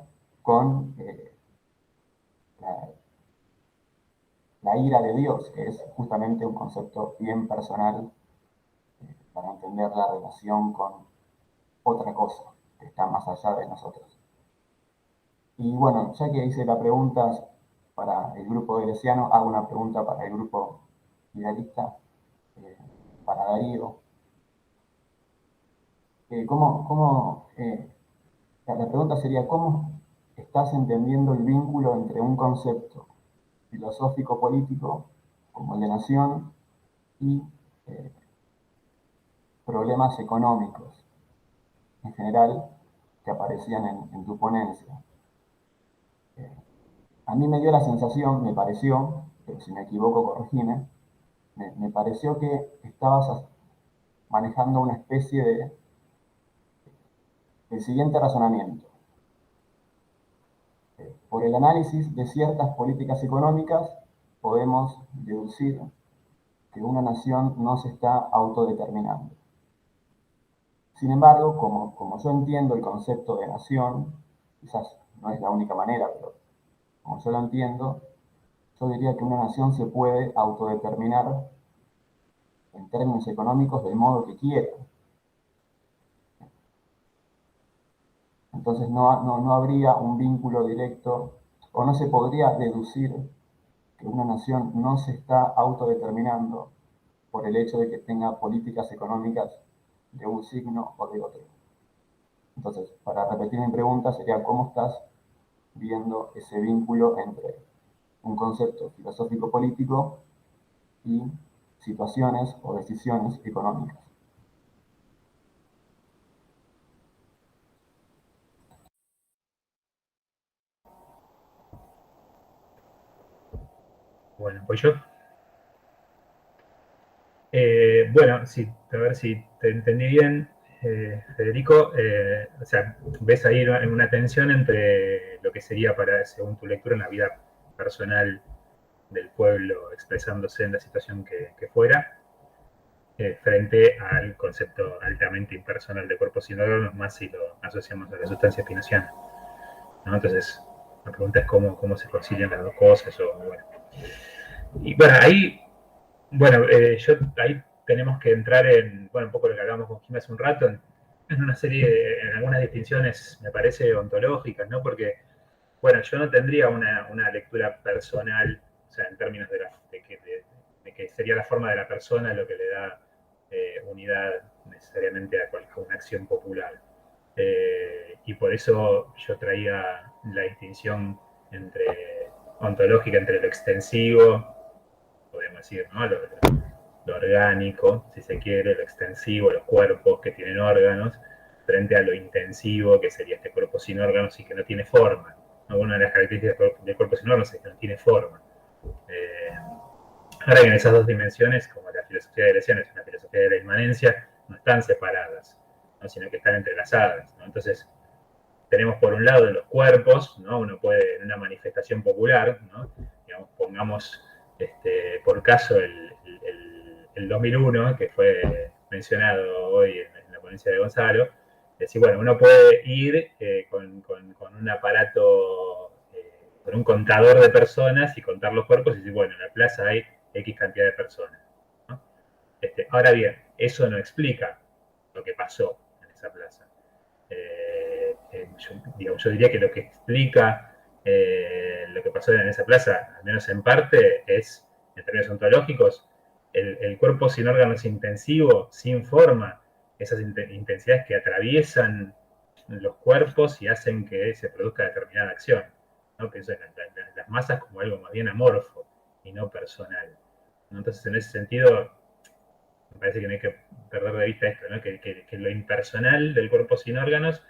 con la ira de Dios, que es justamente un concepto bien personal para entender la relación con otra cosa que está más allá de nosotros. Y bueno, ya que hice la pregunta para el grupo deleuziano, hago una pregunta para el grupo idealista, para Darío. La pregunta sería, ¿cómo estás entendiendo el vínculo entre un concepto filosófico-político como el de nación y problemas económicos en general que aparecían en tu ponencia? A mí me dio la sensación, me pareció, pero si me equivoco corregime, me pareció que estabas manejando una especie del siguiente razonamiento. Por el análisis de ciertas políticas económicas podemos deducir que una nación no se está autodeterminando. Sin embargo, como yo entiendo el concepto de nación, quizás no es la única manera, pero como yo lo entiendo, yo diría que una nación se puede autodeterminar en términos económicos del modo que quiera. Entonces no habría un vínculo directo, o no se podría deducir que una nación no se está autodeterminando por el hecho de que tenga políticas económicas de un signo o de otro. Entonces, para repetir mi pregunta, sería ¿cómo estás viendo ese vínculo entre un concepto filosófico-político y situaciones o decisiones económicas? Bueno, pues yo. Bueno, sí, a ver si te entendí bien. Federico, o sea, ves ahí en una tensión entre lo que sería según tu lectura, una vida personal del pueblo expresándose en la situación que fuera, frente al concepto altamente impersonal de cuerpos sin órganos, más si lo asociamos a la sustancia spinoziana, ¿no? Entonces, la pregunta es cómo se concilian las dos cosas. Bueno. Y bueno, ahí tenemos que entrar en, un poco lo que hablábamos con Jim hace un rato, en una serie, en algunas distinciones, me parece, ontológicas, ¿no? Porque, yo no tendría una lectura personal, o sea, en términos de que sería la forma de la persona lo que le da unidad necesariamente a una acción popular. Y por eso yo traía la distinción ontológica entre lo extensivo, podemos decir, ¿no? Lo orgánico, si se quiere, lo extensivo, los cuerpos que tienen órganos, frente a lo intensivo, que sería este cuerpo sin órganos y que no tiene forma. Una de las características del cuerpo sin órganos es que no tiene forma. Ahora bien, esas dos dimensiones, como la filosofía de lesiones y la filosofía de la inmanencia, no están separadas, ¿no? Sino que están entrelazadas, ¿no? Entonces, tenemos por un lado los cuerpos, ¿no? Uno puede, en una manifestación popular, ¿no? Digamos, pongamos por caso el 2001, que fue mencionado hoy en la ponencia de Gonzalo, decir, uno puede ir con un aparato, con un contador de personas y contar los cuerpos y decir, en la plaza hay X cantidad de personas, ¿no? Ahora bien, eso no explica lo que pasó en esa plaza. Yo diría que lo que explica lo que pasó en esa plaza, al menos en parte, es, en términos ontológicos, el cuerpo sin órganos intensivo, sin forma, esas intensidades que atraviesan los cuerpos y hacen que se produzca determinada acción, ¿no? Pienso en las masas como algo más bien amorfo y no personal, ¿no? Entonces, en ese sentido, me parece que no hay que perder de vista esto, ¿no? Que lo impersonal del cuerpo sin órganos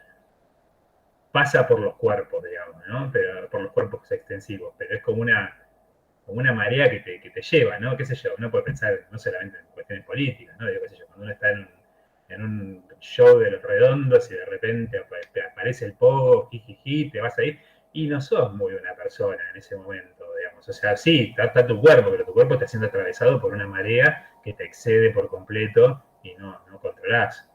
pasa por los cuerpos, digamos, ¿no? Pero, por los cuerpos extensivos, pero es como una marea que te lleva, ¿no? Qué sé yo, uno puede pensar no solamente en cuestiones políticas, ¿no? Digo, qué sé yo, cuando uno está en un show de los redondos y de repente aparece el pogo, jijiji, te vas ahí, y no sos muy una persona en ese momento, digamos. O sea, sí, está tu cuerpo, pero tu cuerpo está siendo atravesado por una marea que te excede por completo y no controlás.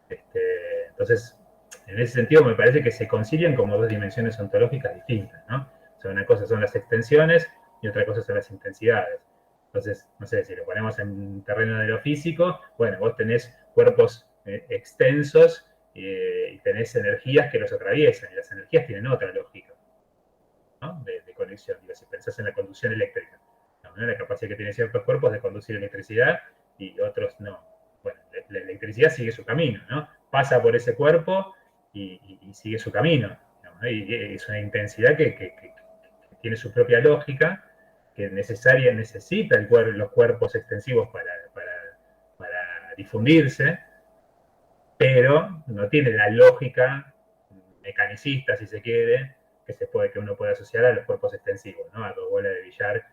Entonces, en ese sentido me parece que se concilian como dos dimensiones ontológicas distintas, ¿no? O sea, una cosa son las extensiones y otra cosa son las intensidades. Entonces, no sé, si lo ponemos en terreno de lo físico, vos tenés cuerpos extensos y tenés energías que los atraviesan, y las energías tienen otra lógica, ¿no? de conexión. Digo, si pensás en la conducción eléctrica, ¿no? La capacidad que tienen ciertos cuerpos de conducir electricidad y otros no. La electricidad sigue su camino, ¿no? Pasa por ese cuerpo y sigue su camino, ¿no? Y es una intensidad que tiene su propia lógica, que necesita los cuerpos extensivos para difundirse, pero no tiene la lógica mecanicista, si se quiere, que uno puede asociar a los cuerpos extensivos, ¿no? A dos bolas de billar,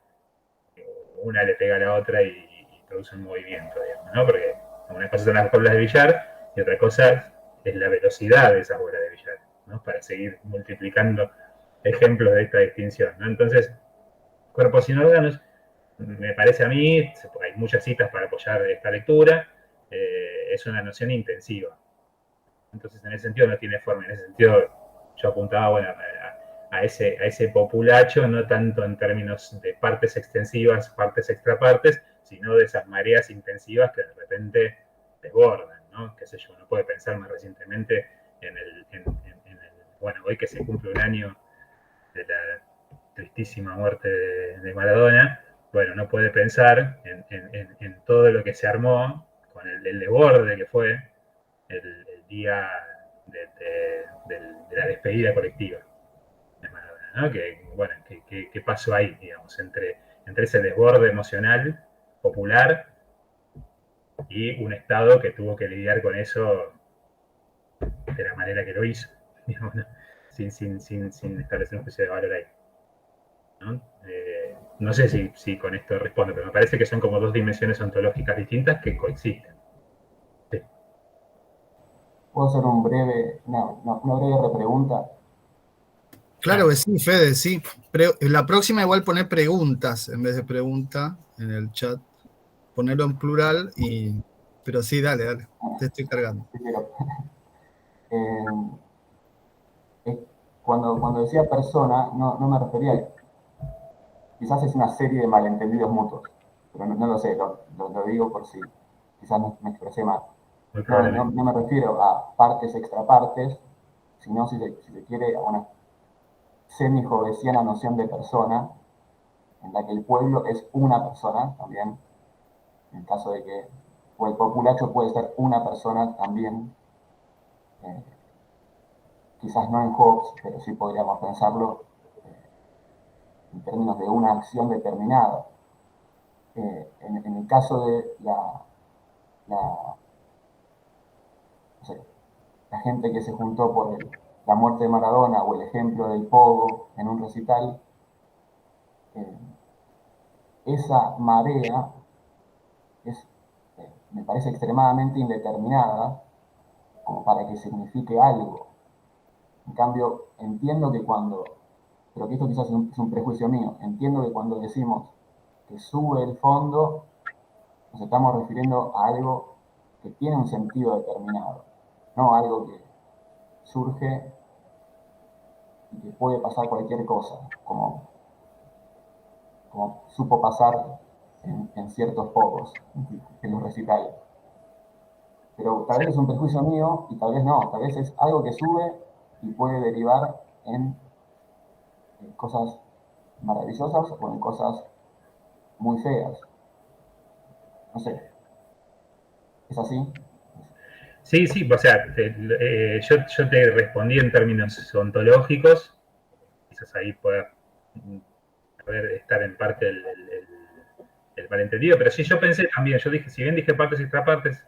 una le pega a la otra y produce un movimiento, digamos, ¿no? Porque una cosa son las bolas de billar y otra cosa es la velocidad de esas bolas de billar, ¿no? Para seguir multiplicando ejemplos de esta distinción, ¿no? Entonces, cuerpos sin órganos, me parece a mí, hay muchas citas para apoyar esta lectura, es una noción intensiva. Entonces, en ese sentido no tiene forma. En ese sentido, yo apuntaba a ese populacho, no tanto en términos de partes extensivas, partes extrapartes, sino de esas mareas intensivas que de repente desbordan, ¿no? Qué sé yo, uno puede pensar más recientemente hoy que se cumple un año de la tristísima muerte de Maradona, no puede pensar en todo lo que se armó con el desborde que fue el día de la despedida colectiva de Maradona, ¿no? ¿Qué pasó ahí, digamos, entre ese desborde emocional popular y un Estado que tuvo que lidiar con eso de la manera que lo hizo, digamos, ¿no? sin establecer un juicio de valor ahí, ¿no? No sé si con esto respondo, pero me parece que son como dos dimensiones ontológicas distintas que coexisten. Sí. ¿Puedo hacer una breve repregunta? Claro que sí, Fede, sí. La próxima igual poner preguntas en vez de pregunta en el chat. Ponerlo en plural pero sí, dale, te estoy cargando. Sí, pero, cuando decía persona, no me refería, quizás es una serie de malentendidos mutuos, pero no lo sé, lo digo por si quizás me expresé mal. No me refiero a partes extrapartes, sino, si se quiere, a una semi-jovesiana noción de persona, en la que el pueblo es una persona también, en el caso de que, o el populacho puede ser una persona también, quizás no en Hobbes, pero sí podríamos pensarlo en términos de una acción determinada. En el caso de la gente que se juntó por la muerte de Maradona, o el ejemplo del pogo en un recital, esa marea me parece extremadamente indeterminada como para que signifique algo. En cambio, entiendo que pero que esto quizás es un prejuicio mío, entiendo que cuando decimos que sube el fondo, nos estamos refiriendo a algo que tiene un sentido determinado, no algo que surge y que puede pasar cualquier cosa, como supo pasar en ciertos pocos, en los recitales. Pero tal vez es un prejuicio mío y tal vez no, tal vez es algo que sube y puede derivar en cosas maravillosas o en cosas muy feas. No sé. ¿Es así? Sí, sí, o sea, yo te respondí en términos ontológicos, quizás ahí pueda estar en parte el malentendido, pero sí, yo pensé también, yo dije, si bien dije partes y extrapartes,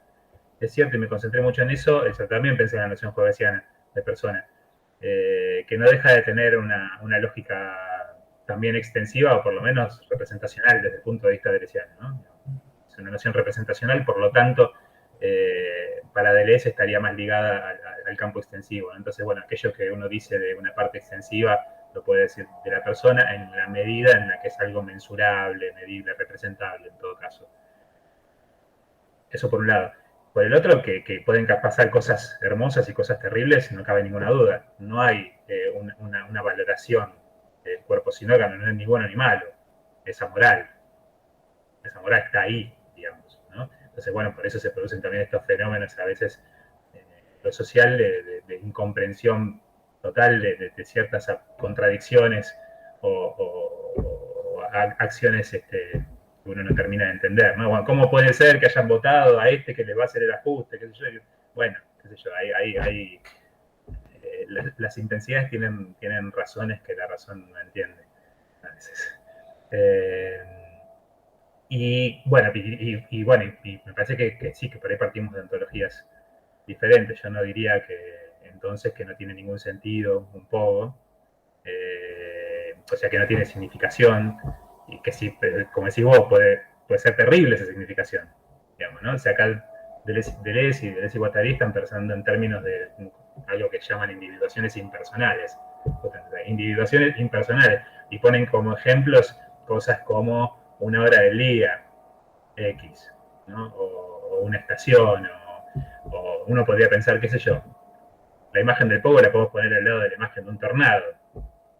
es cierto, y me concentré mucho en eso también pensé en la noción jovesiana de persona, que no deja de tener una lógica también extensiva, o por lo menos representacional desde el punto de vista deleuziano, ¿no? Es una noción representacional, por lo tanto, para Deleuze estaría más ligada al campo extensivo, ¿no? Entonces, bueno, aquello que uno dice de una parte extensiva lo puede decir de la persona en la medida en la que es algo mensurable, medible, representable en todo caso. Eso por un lado. Por el otro, que pueden pasar cosas hermosas y cosas terribles, no cabe ninguna duda. No hay una valoración del cuerpo sin órgano, no es ni bueno ni malo. Es amoral. Esa moral está ahí, digamos, ¿no? Entonces, bueno, por eso se producen también estos fenómenos a veces, lo social, de incomprensión total de ciertas contradicciones o acciones que uno no termina de entender, ¿no? Bueno, ¿cómo puede ser que hayan votado a este que les va a hacer el ajuste? ¿Qué sé yo? Bueno, qué sé yo, las intensidades tienen razones que la razón no entiende a veces. Y bueno, y me parece que sí, que por ahí partimos de ontologías diferentes. Yo no diría que entonces que no tiene ningún sentido un poco, o sea, que no tiene significación, y que sí, como decís vos, puede ser terrible esa significación, digamos, ¿no? O sea, acá Deleuze y Guattari están pensando en términos de algo que llaman individuaciones impersonales, y ponen como ejemplos cosas como una hora del día X, ¿no? O una estación, o uno podría pensar, qué sé yo, la imagen del pogo la podemos poner al lado de la imagen de un tornado.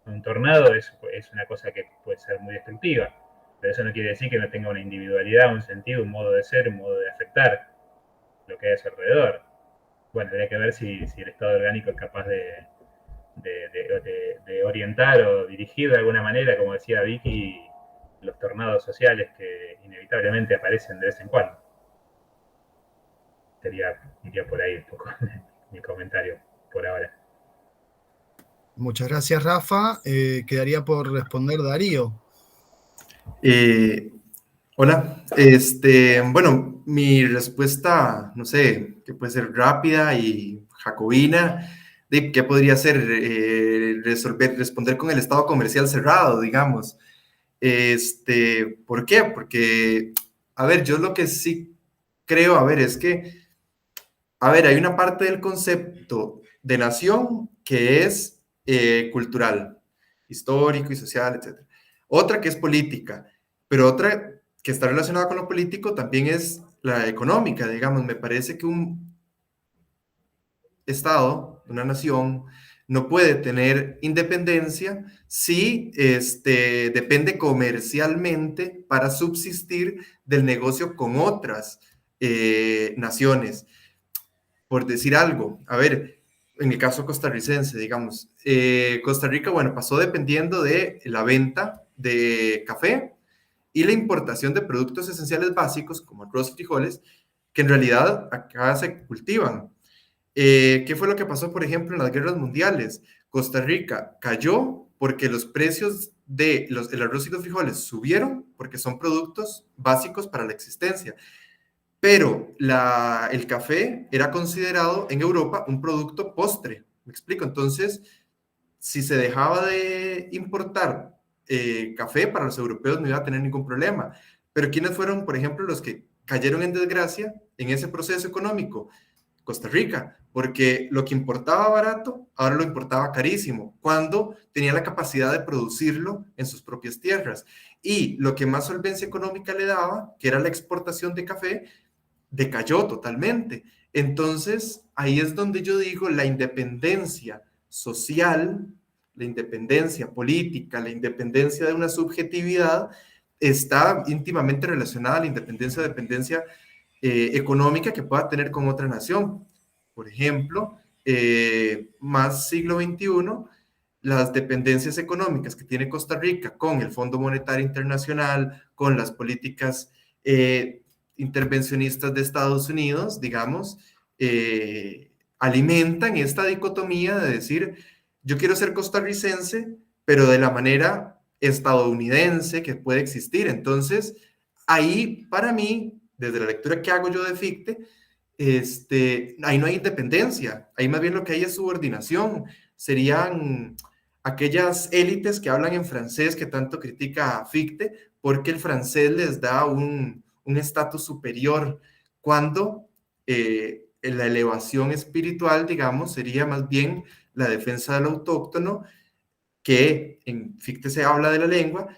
Un tornado es una cosa que puede ser muy destructiva, pero eso no quiere decir que no tenga una individualidad, un sentido, un modo de ser, un modo de afectar lo que hay a su alrededor. Bueno, habría que ver si el estado orgánico es capaz de orientar o dirigir de alguna manera, como decía Vicky, los tornados sociales que inevitablemente aparecen de vez en cuando. Iría por ahí un poco mi comentario por ahora. Muchas gracias, Rafa. Quedaría por responder Darío. Hola. Bueno, mi respuesta, no sé, que puede ser rápida y jacobina, ¿qué podría ser? Responder con el estado comercial cerrado, digamos. ¿Por qué? Porque, a ver, yo lo que sí creo, es que a ver, hay una parte del concepto de nación que es cultural, histórico y social, etc. Otra que es política, pero otra que está relacionada con lo político también es la económica, digamos. Me parece que un Estado, una nación, no puede tener independencia si depende comercialmente para subsistir del negocio con otras naciones. Por decir algo, a ver, en el caso costarricense, digamos, Costa Rica, bueno, pasó dependiendo de la venta de café y la importación de productos esenciales básicos como arroz y frijoles, que en realidad acá se cultivan. ¿Qué fue lo que pasó, por ejemplo, en las guerras mundiales? Costa Rica cayó porque los precios del arroz y los frijoles subieron porque son productos básicos para la existencia. Pero el café era considerado en Europa un producto postre. ¿Me explico? Entonces, si se dejaba de importar café, para los europeos no iba a tener ningún problema. Pero ¿quiénes fueron, por ejemplo, los que cayeron en desgracia en ese proceso económico? Costa Rica, porque lo que importaba barato, ahora lo importaba carísimo, cuando tenía la capacidad de producirlo en sus propias tierras. Y lo que más solvencia económica le daba, que era la exportación de café, decayó totalmente. Entonces, ahí es donde yo digo la independencia social, la independencia política, la independencia de una subjetividad, está íntimamente relacionada a la dependencia económica que pueda tener con otra nación. Por ejemplo, más siglo XXI, las dependencias económicas que tiene Costa Rica con el Fondo Monetario Internacional, con las políticas intervencionistas de Estados Unidos, digamos, alimentan esta dicotomía de decir, yo quiero ser costarricense, pero de la manera estadounidense que puede existir. Entonces, ahí, para mí, desde la lectura que hago yo de Fichte, ahí no hay independencia, ahí más bien lo que hay es subordinación. Serían aquellas élites que hablan en francés que tanto critica a Fichte, porque el francés les da un estatus superior, cuando la elevación espiritual, digamos, sería más bien la defensa del autóctono, que en Fichte se habla de la lengua,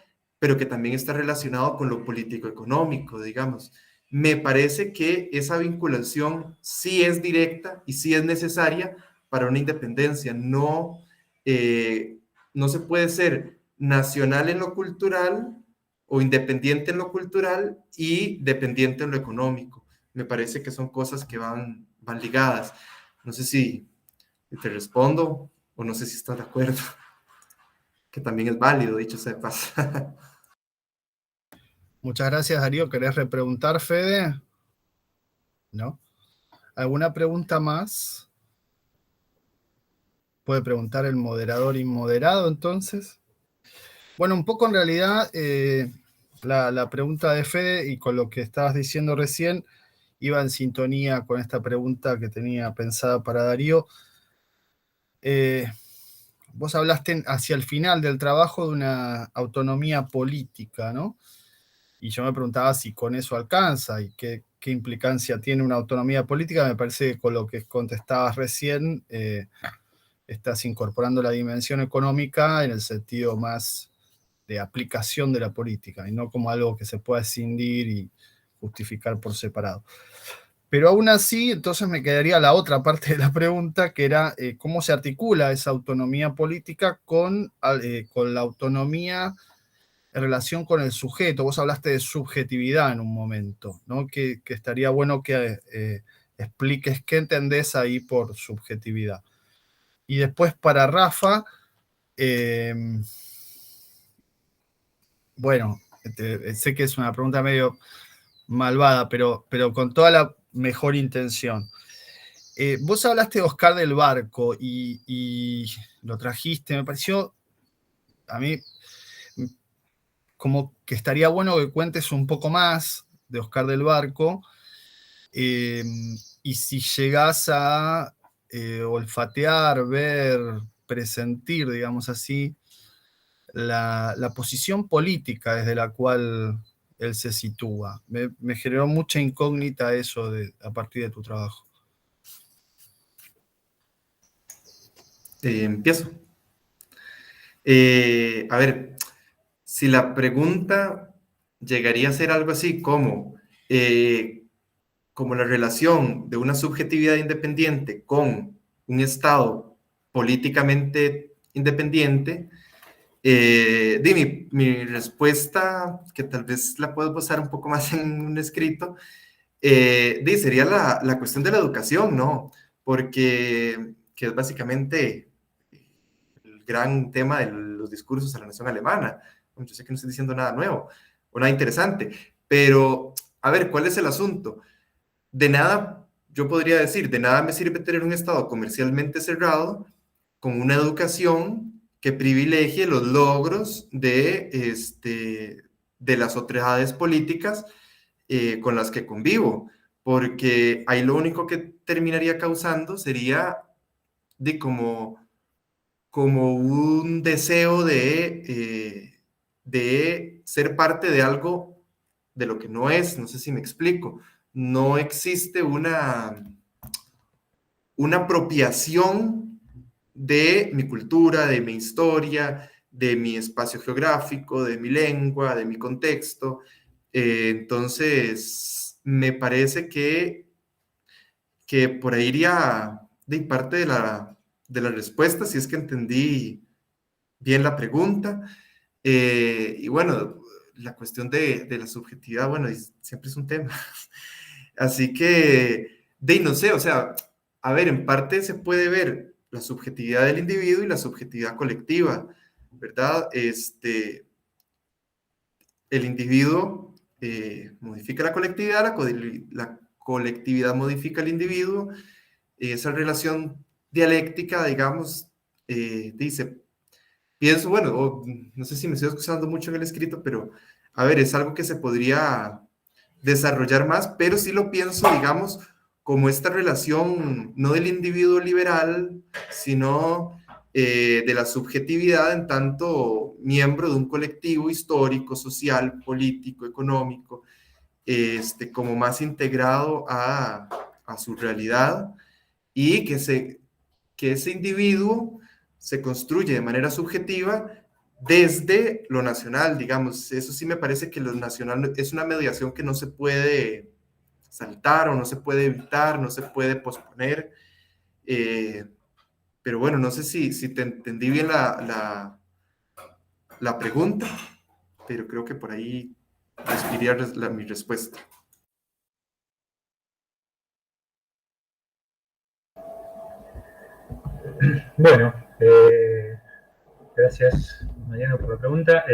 pero que también está relacionado con lo político-económico, digamos. Me parece que esa vinculación sí es directa y sí es necesaria para una independencia. No, no se puede ser nacional en lo cultural o independiente en lo cultural y dependiente en lo económico. Me parece que son cosas que van ligadas. No sé si te respondo o no sé si estás de acuerdo, que también es válido, dicho sea de paso. Muchas gracias, Darío. ¿Querés repreguntar, Fede? ¿No? ¿Alguna pregunta más? ¿Puede preguntar el moderador inmoderado, entonces? Bueno, un poco en realidad la pregunta de Fede y con lo que estabas diciendo recién iba en sintonía con esta pregunta que tenía pensada para Darío. Vos hablaste hacia el final del trabajo de una autonomía política, ¿no? Y yo me preguntaba si con eso alcanza y qué implicancia tiene una autonomía política. Me parece que con lo que contestabas recién estás incorporando la dimensión económica en el sentido más de aplicación de la política y no como algo que se pueda escindir y justificar por separado. Pero aún así, entonces me quedaría la otra parte de la pregunta, que era cómo se articula esa autonomía política con la autonomía en relación con el sujeto. Vos hablaste de subjetividad en un momento, ¿no? Que estaría bueno que expliques qué entendés ahí por subjetividad. Y después para Rafa, bueno, sé que es una pregunta medio malvada, pero con toda la mejor intención. Vos hablaste de Oscar del Barco y lo trajiste, me pareció a mí como que estaría bueno que cuentes un poco más de Oscar del Barco y si llegás a olfatear, ver, presentir, digamos así, la posición política desde la cual él se sitúa. Me generó mucha incógnita eso a partir de tu trabajo. Empiezo. A ver, si la pregunta llegaría a ser algo así como la relación de una subjetividad independiente con un Estado políticamente independiente, mi respuesta, que tal vez la puedo basar un poco más en un escrito, sería la cuestión de la educación, ¿no? Porque que es básicamente el gran tema de los discursos a la nación alemana. Yo sé que no estoy diciendo nada nuevo o nada interesante, pero a ver, ¿cuál es el asunto? De nada, yo podría decir, de nada me sirve tener un Estado comercialmente cerrado con una educación que privilegie los logros de las otredades políticas con las que convivo, porque ahí lo único que terminaría causando sería como un deseo de ser parte de algo de lo que no es, no sé si me explico. No existe una apropiación de mi cultura, de mi historia, de mi espacio geográfico, de mi lengua, de mi contexto. Entonces, me parece que por ahí iría de parte de la respuesta, si es que entendí bien la pregunta. Y bueno, la cuestión de la subjetividad, bueno, siempre es un tema. Así que, no sé, o sea, a ver, en parte se puede ver la subjetividad del individuo y la subjetividad colectiva, ¿verdad? El individuo modifica la colectividad, la colectividad modifica al individuo, esa relación dialéctica, digamos, pienso, bueno, no sé si me estoy excusando mucho en el escrito, pero a ver, es algo que se podría desarrollar más, pero sí lo pienso, digamos, como esta relación no del individuo liberal, sino de la subjetividad en tanto miembro de un colectivo histórico, social, político, económico, como más integrado a su realidad, y que ese individuo se construye de manera subjetiva desde lo nacional, digamos. Eso sí me parece que lo nacional es una mediación que no se puede saltar o no se puede evitar, no se puede posponer. Pero bueno, no sé si te entendí bien la pregunta, pero creo que por ahí iría mi respuesta. Bueno, gracias, Mariano, por la pregunta.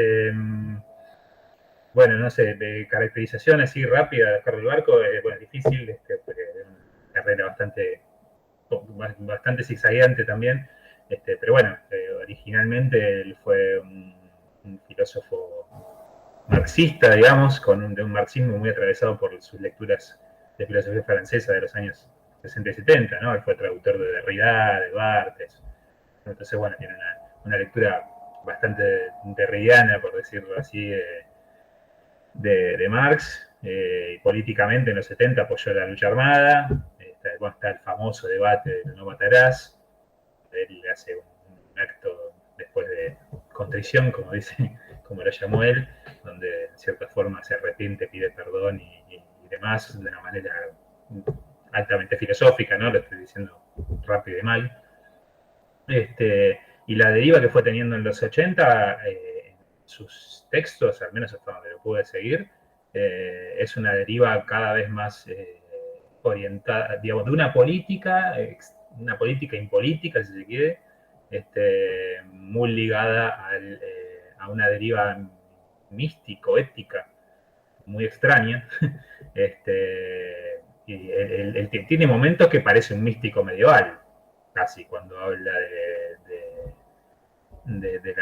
Bueno, no sé, de caracterización así rápida de Carlos Barco, bueno, es difícil, porque es una carrera bastante zigzagueante también, pero bueno, originalmente él fue un filósofo marxista, digamos, de un marxismo muy atravesado por sus lecturas de filosofía francesa de los años 60 y 70, ¿no? Él fue traductor de Derrida, de Barthes. Entonces, bueno, tiene una lectura bastante derridiana, por decirlo así, de Marx. Políticamente en los 70 apoyó la lucha armada. Está el famoso debate de no matarás. Él hace un acto después de contrición, como lo llamó él, donde en cierta forma se arrepiente, pide perdón y demás, de una manera altamente filosófica, ¿no? Lo estoy diciendo rápido y mal. Y la deriva que fue teniendo en los 80, sus textos, al menos hasta donde lo pude seguir, es una deriva cada vez más orientada, digamos, de una política impolítica, si se quiere, muy ligada a una deriva místico-ética muy extraña. Y él tiene momentos que parece un místico medieval, casi, cuando habla de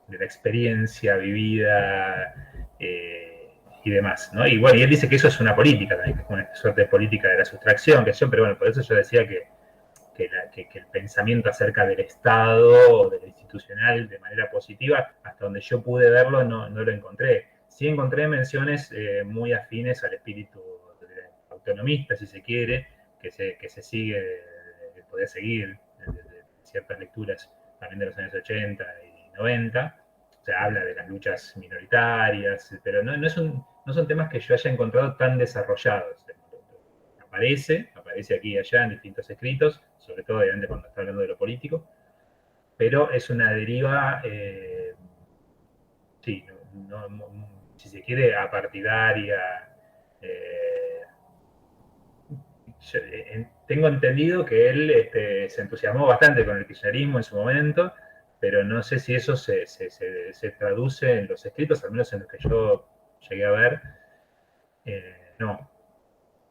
la experiencia vivida y demás, ¿no? Y bueno, y él dice que eso es una política también, que es una suerte de política de la sustracción, pero bueno, por eso yo decía que el pensamiento acerca del Estado o de lo institucional de manera positiva, hasta donde yo pude verlo, no lo encontré. Sí encontré menciones muy afines al espíritu autonomista, si se quiere, que se sigue, que podía seguir ciertas lecturas también de los años 80 y 90. O sea, habla de las luchas minoritarias, pero no son temas que yo haya encontrado tan desarrollados. Aparece aquí y allá en distintos escritos, sobre todo obviamente cuando está hablando de lo político, pero es una deriva, sí, si se quiere, apartidaria. Tengo entendido que él se entusiasmó bastante con el kirchnerismo en su momento, pero no sé si eso se traduce en los escritos, al menos en los que yo llegué a ver, no.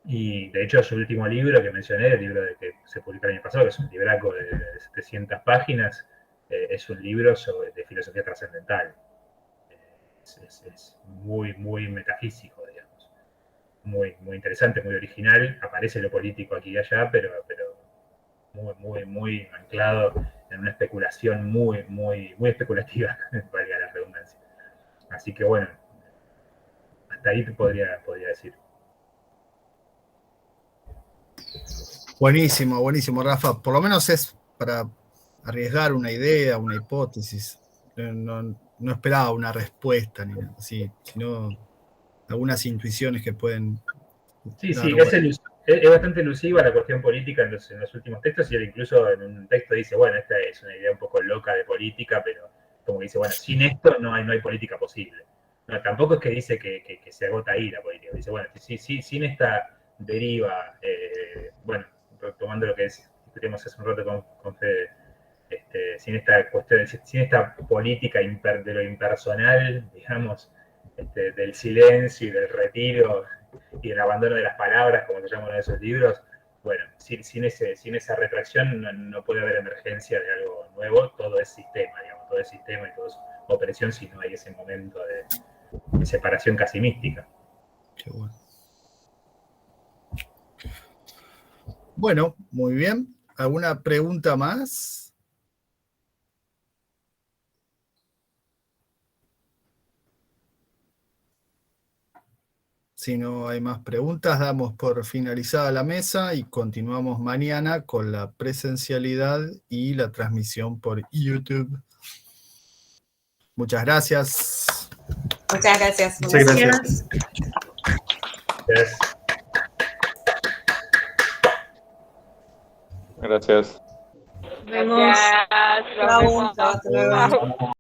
Y de hecho su último libro que mencioné, el libro que se publicó el año pasado, que es un libraco de 700 páginas, es un libro de filosofía trascendental. Es muy, muy metafísico, digamos. Muy, muy interesante, muy original. Aparece lo político aquí y allá, pero muy, muy, muy anclado en una especulación muy, muy, muy especulativa, valga la redundancia. Así que bueno, hasta ahí te podría decir. Buenísimo, buenísimo, Rafa. Por lo menos es para arriesgar una idea, una hipótesis. No esperaba una respuesta ni nada así, sino algunas intuiciones que pueden. Sí, es bastante elusiva la cuestión política en los últimos textos, y él incluso en un texto dice, bueno, esta es una idea un poco loca de política, pero como dice, bueno, sin esto no hay política posible. No, tampoco es que dice que se agota ahí la política, dice, bueno, sin esta deriva, bueno, retomando lo que discutimos hace un rato con Fede, sin esta cuestión, sin esta política de lo impersonal, digamos, del silencio y del retiro y el abandono de las palabras, como se llaman en esos libros, bueno, sin esa retracción no puede haber emergencia de algo nuevo, todo es sistema, digamos, todo es sistema y todo es opresión si no hay ese momento de separación casi mística. Qué bueno. Bueno, muy bien. ¿Alguna pregunta más? Si no hay más preguntas, damos por finalizada la mesa y continuamos mañana con la presencialidad y la transmisión por YouTube. Muchas gracias. Muchas gracias. Muchas gracias. Gracias. Nos vemos. Hasta luego.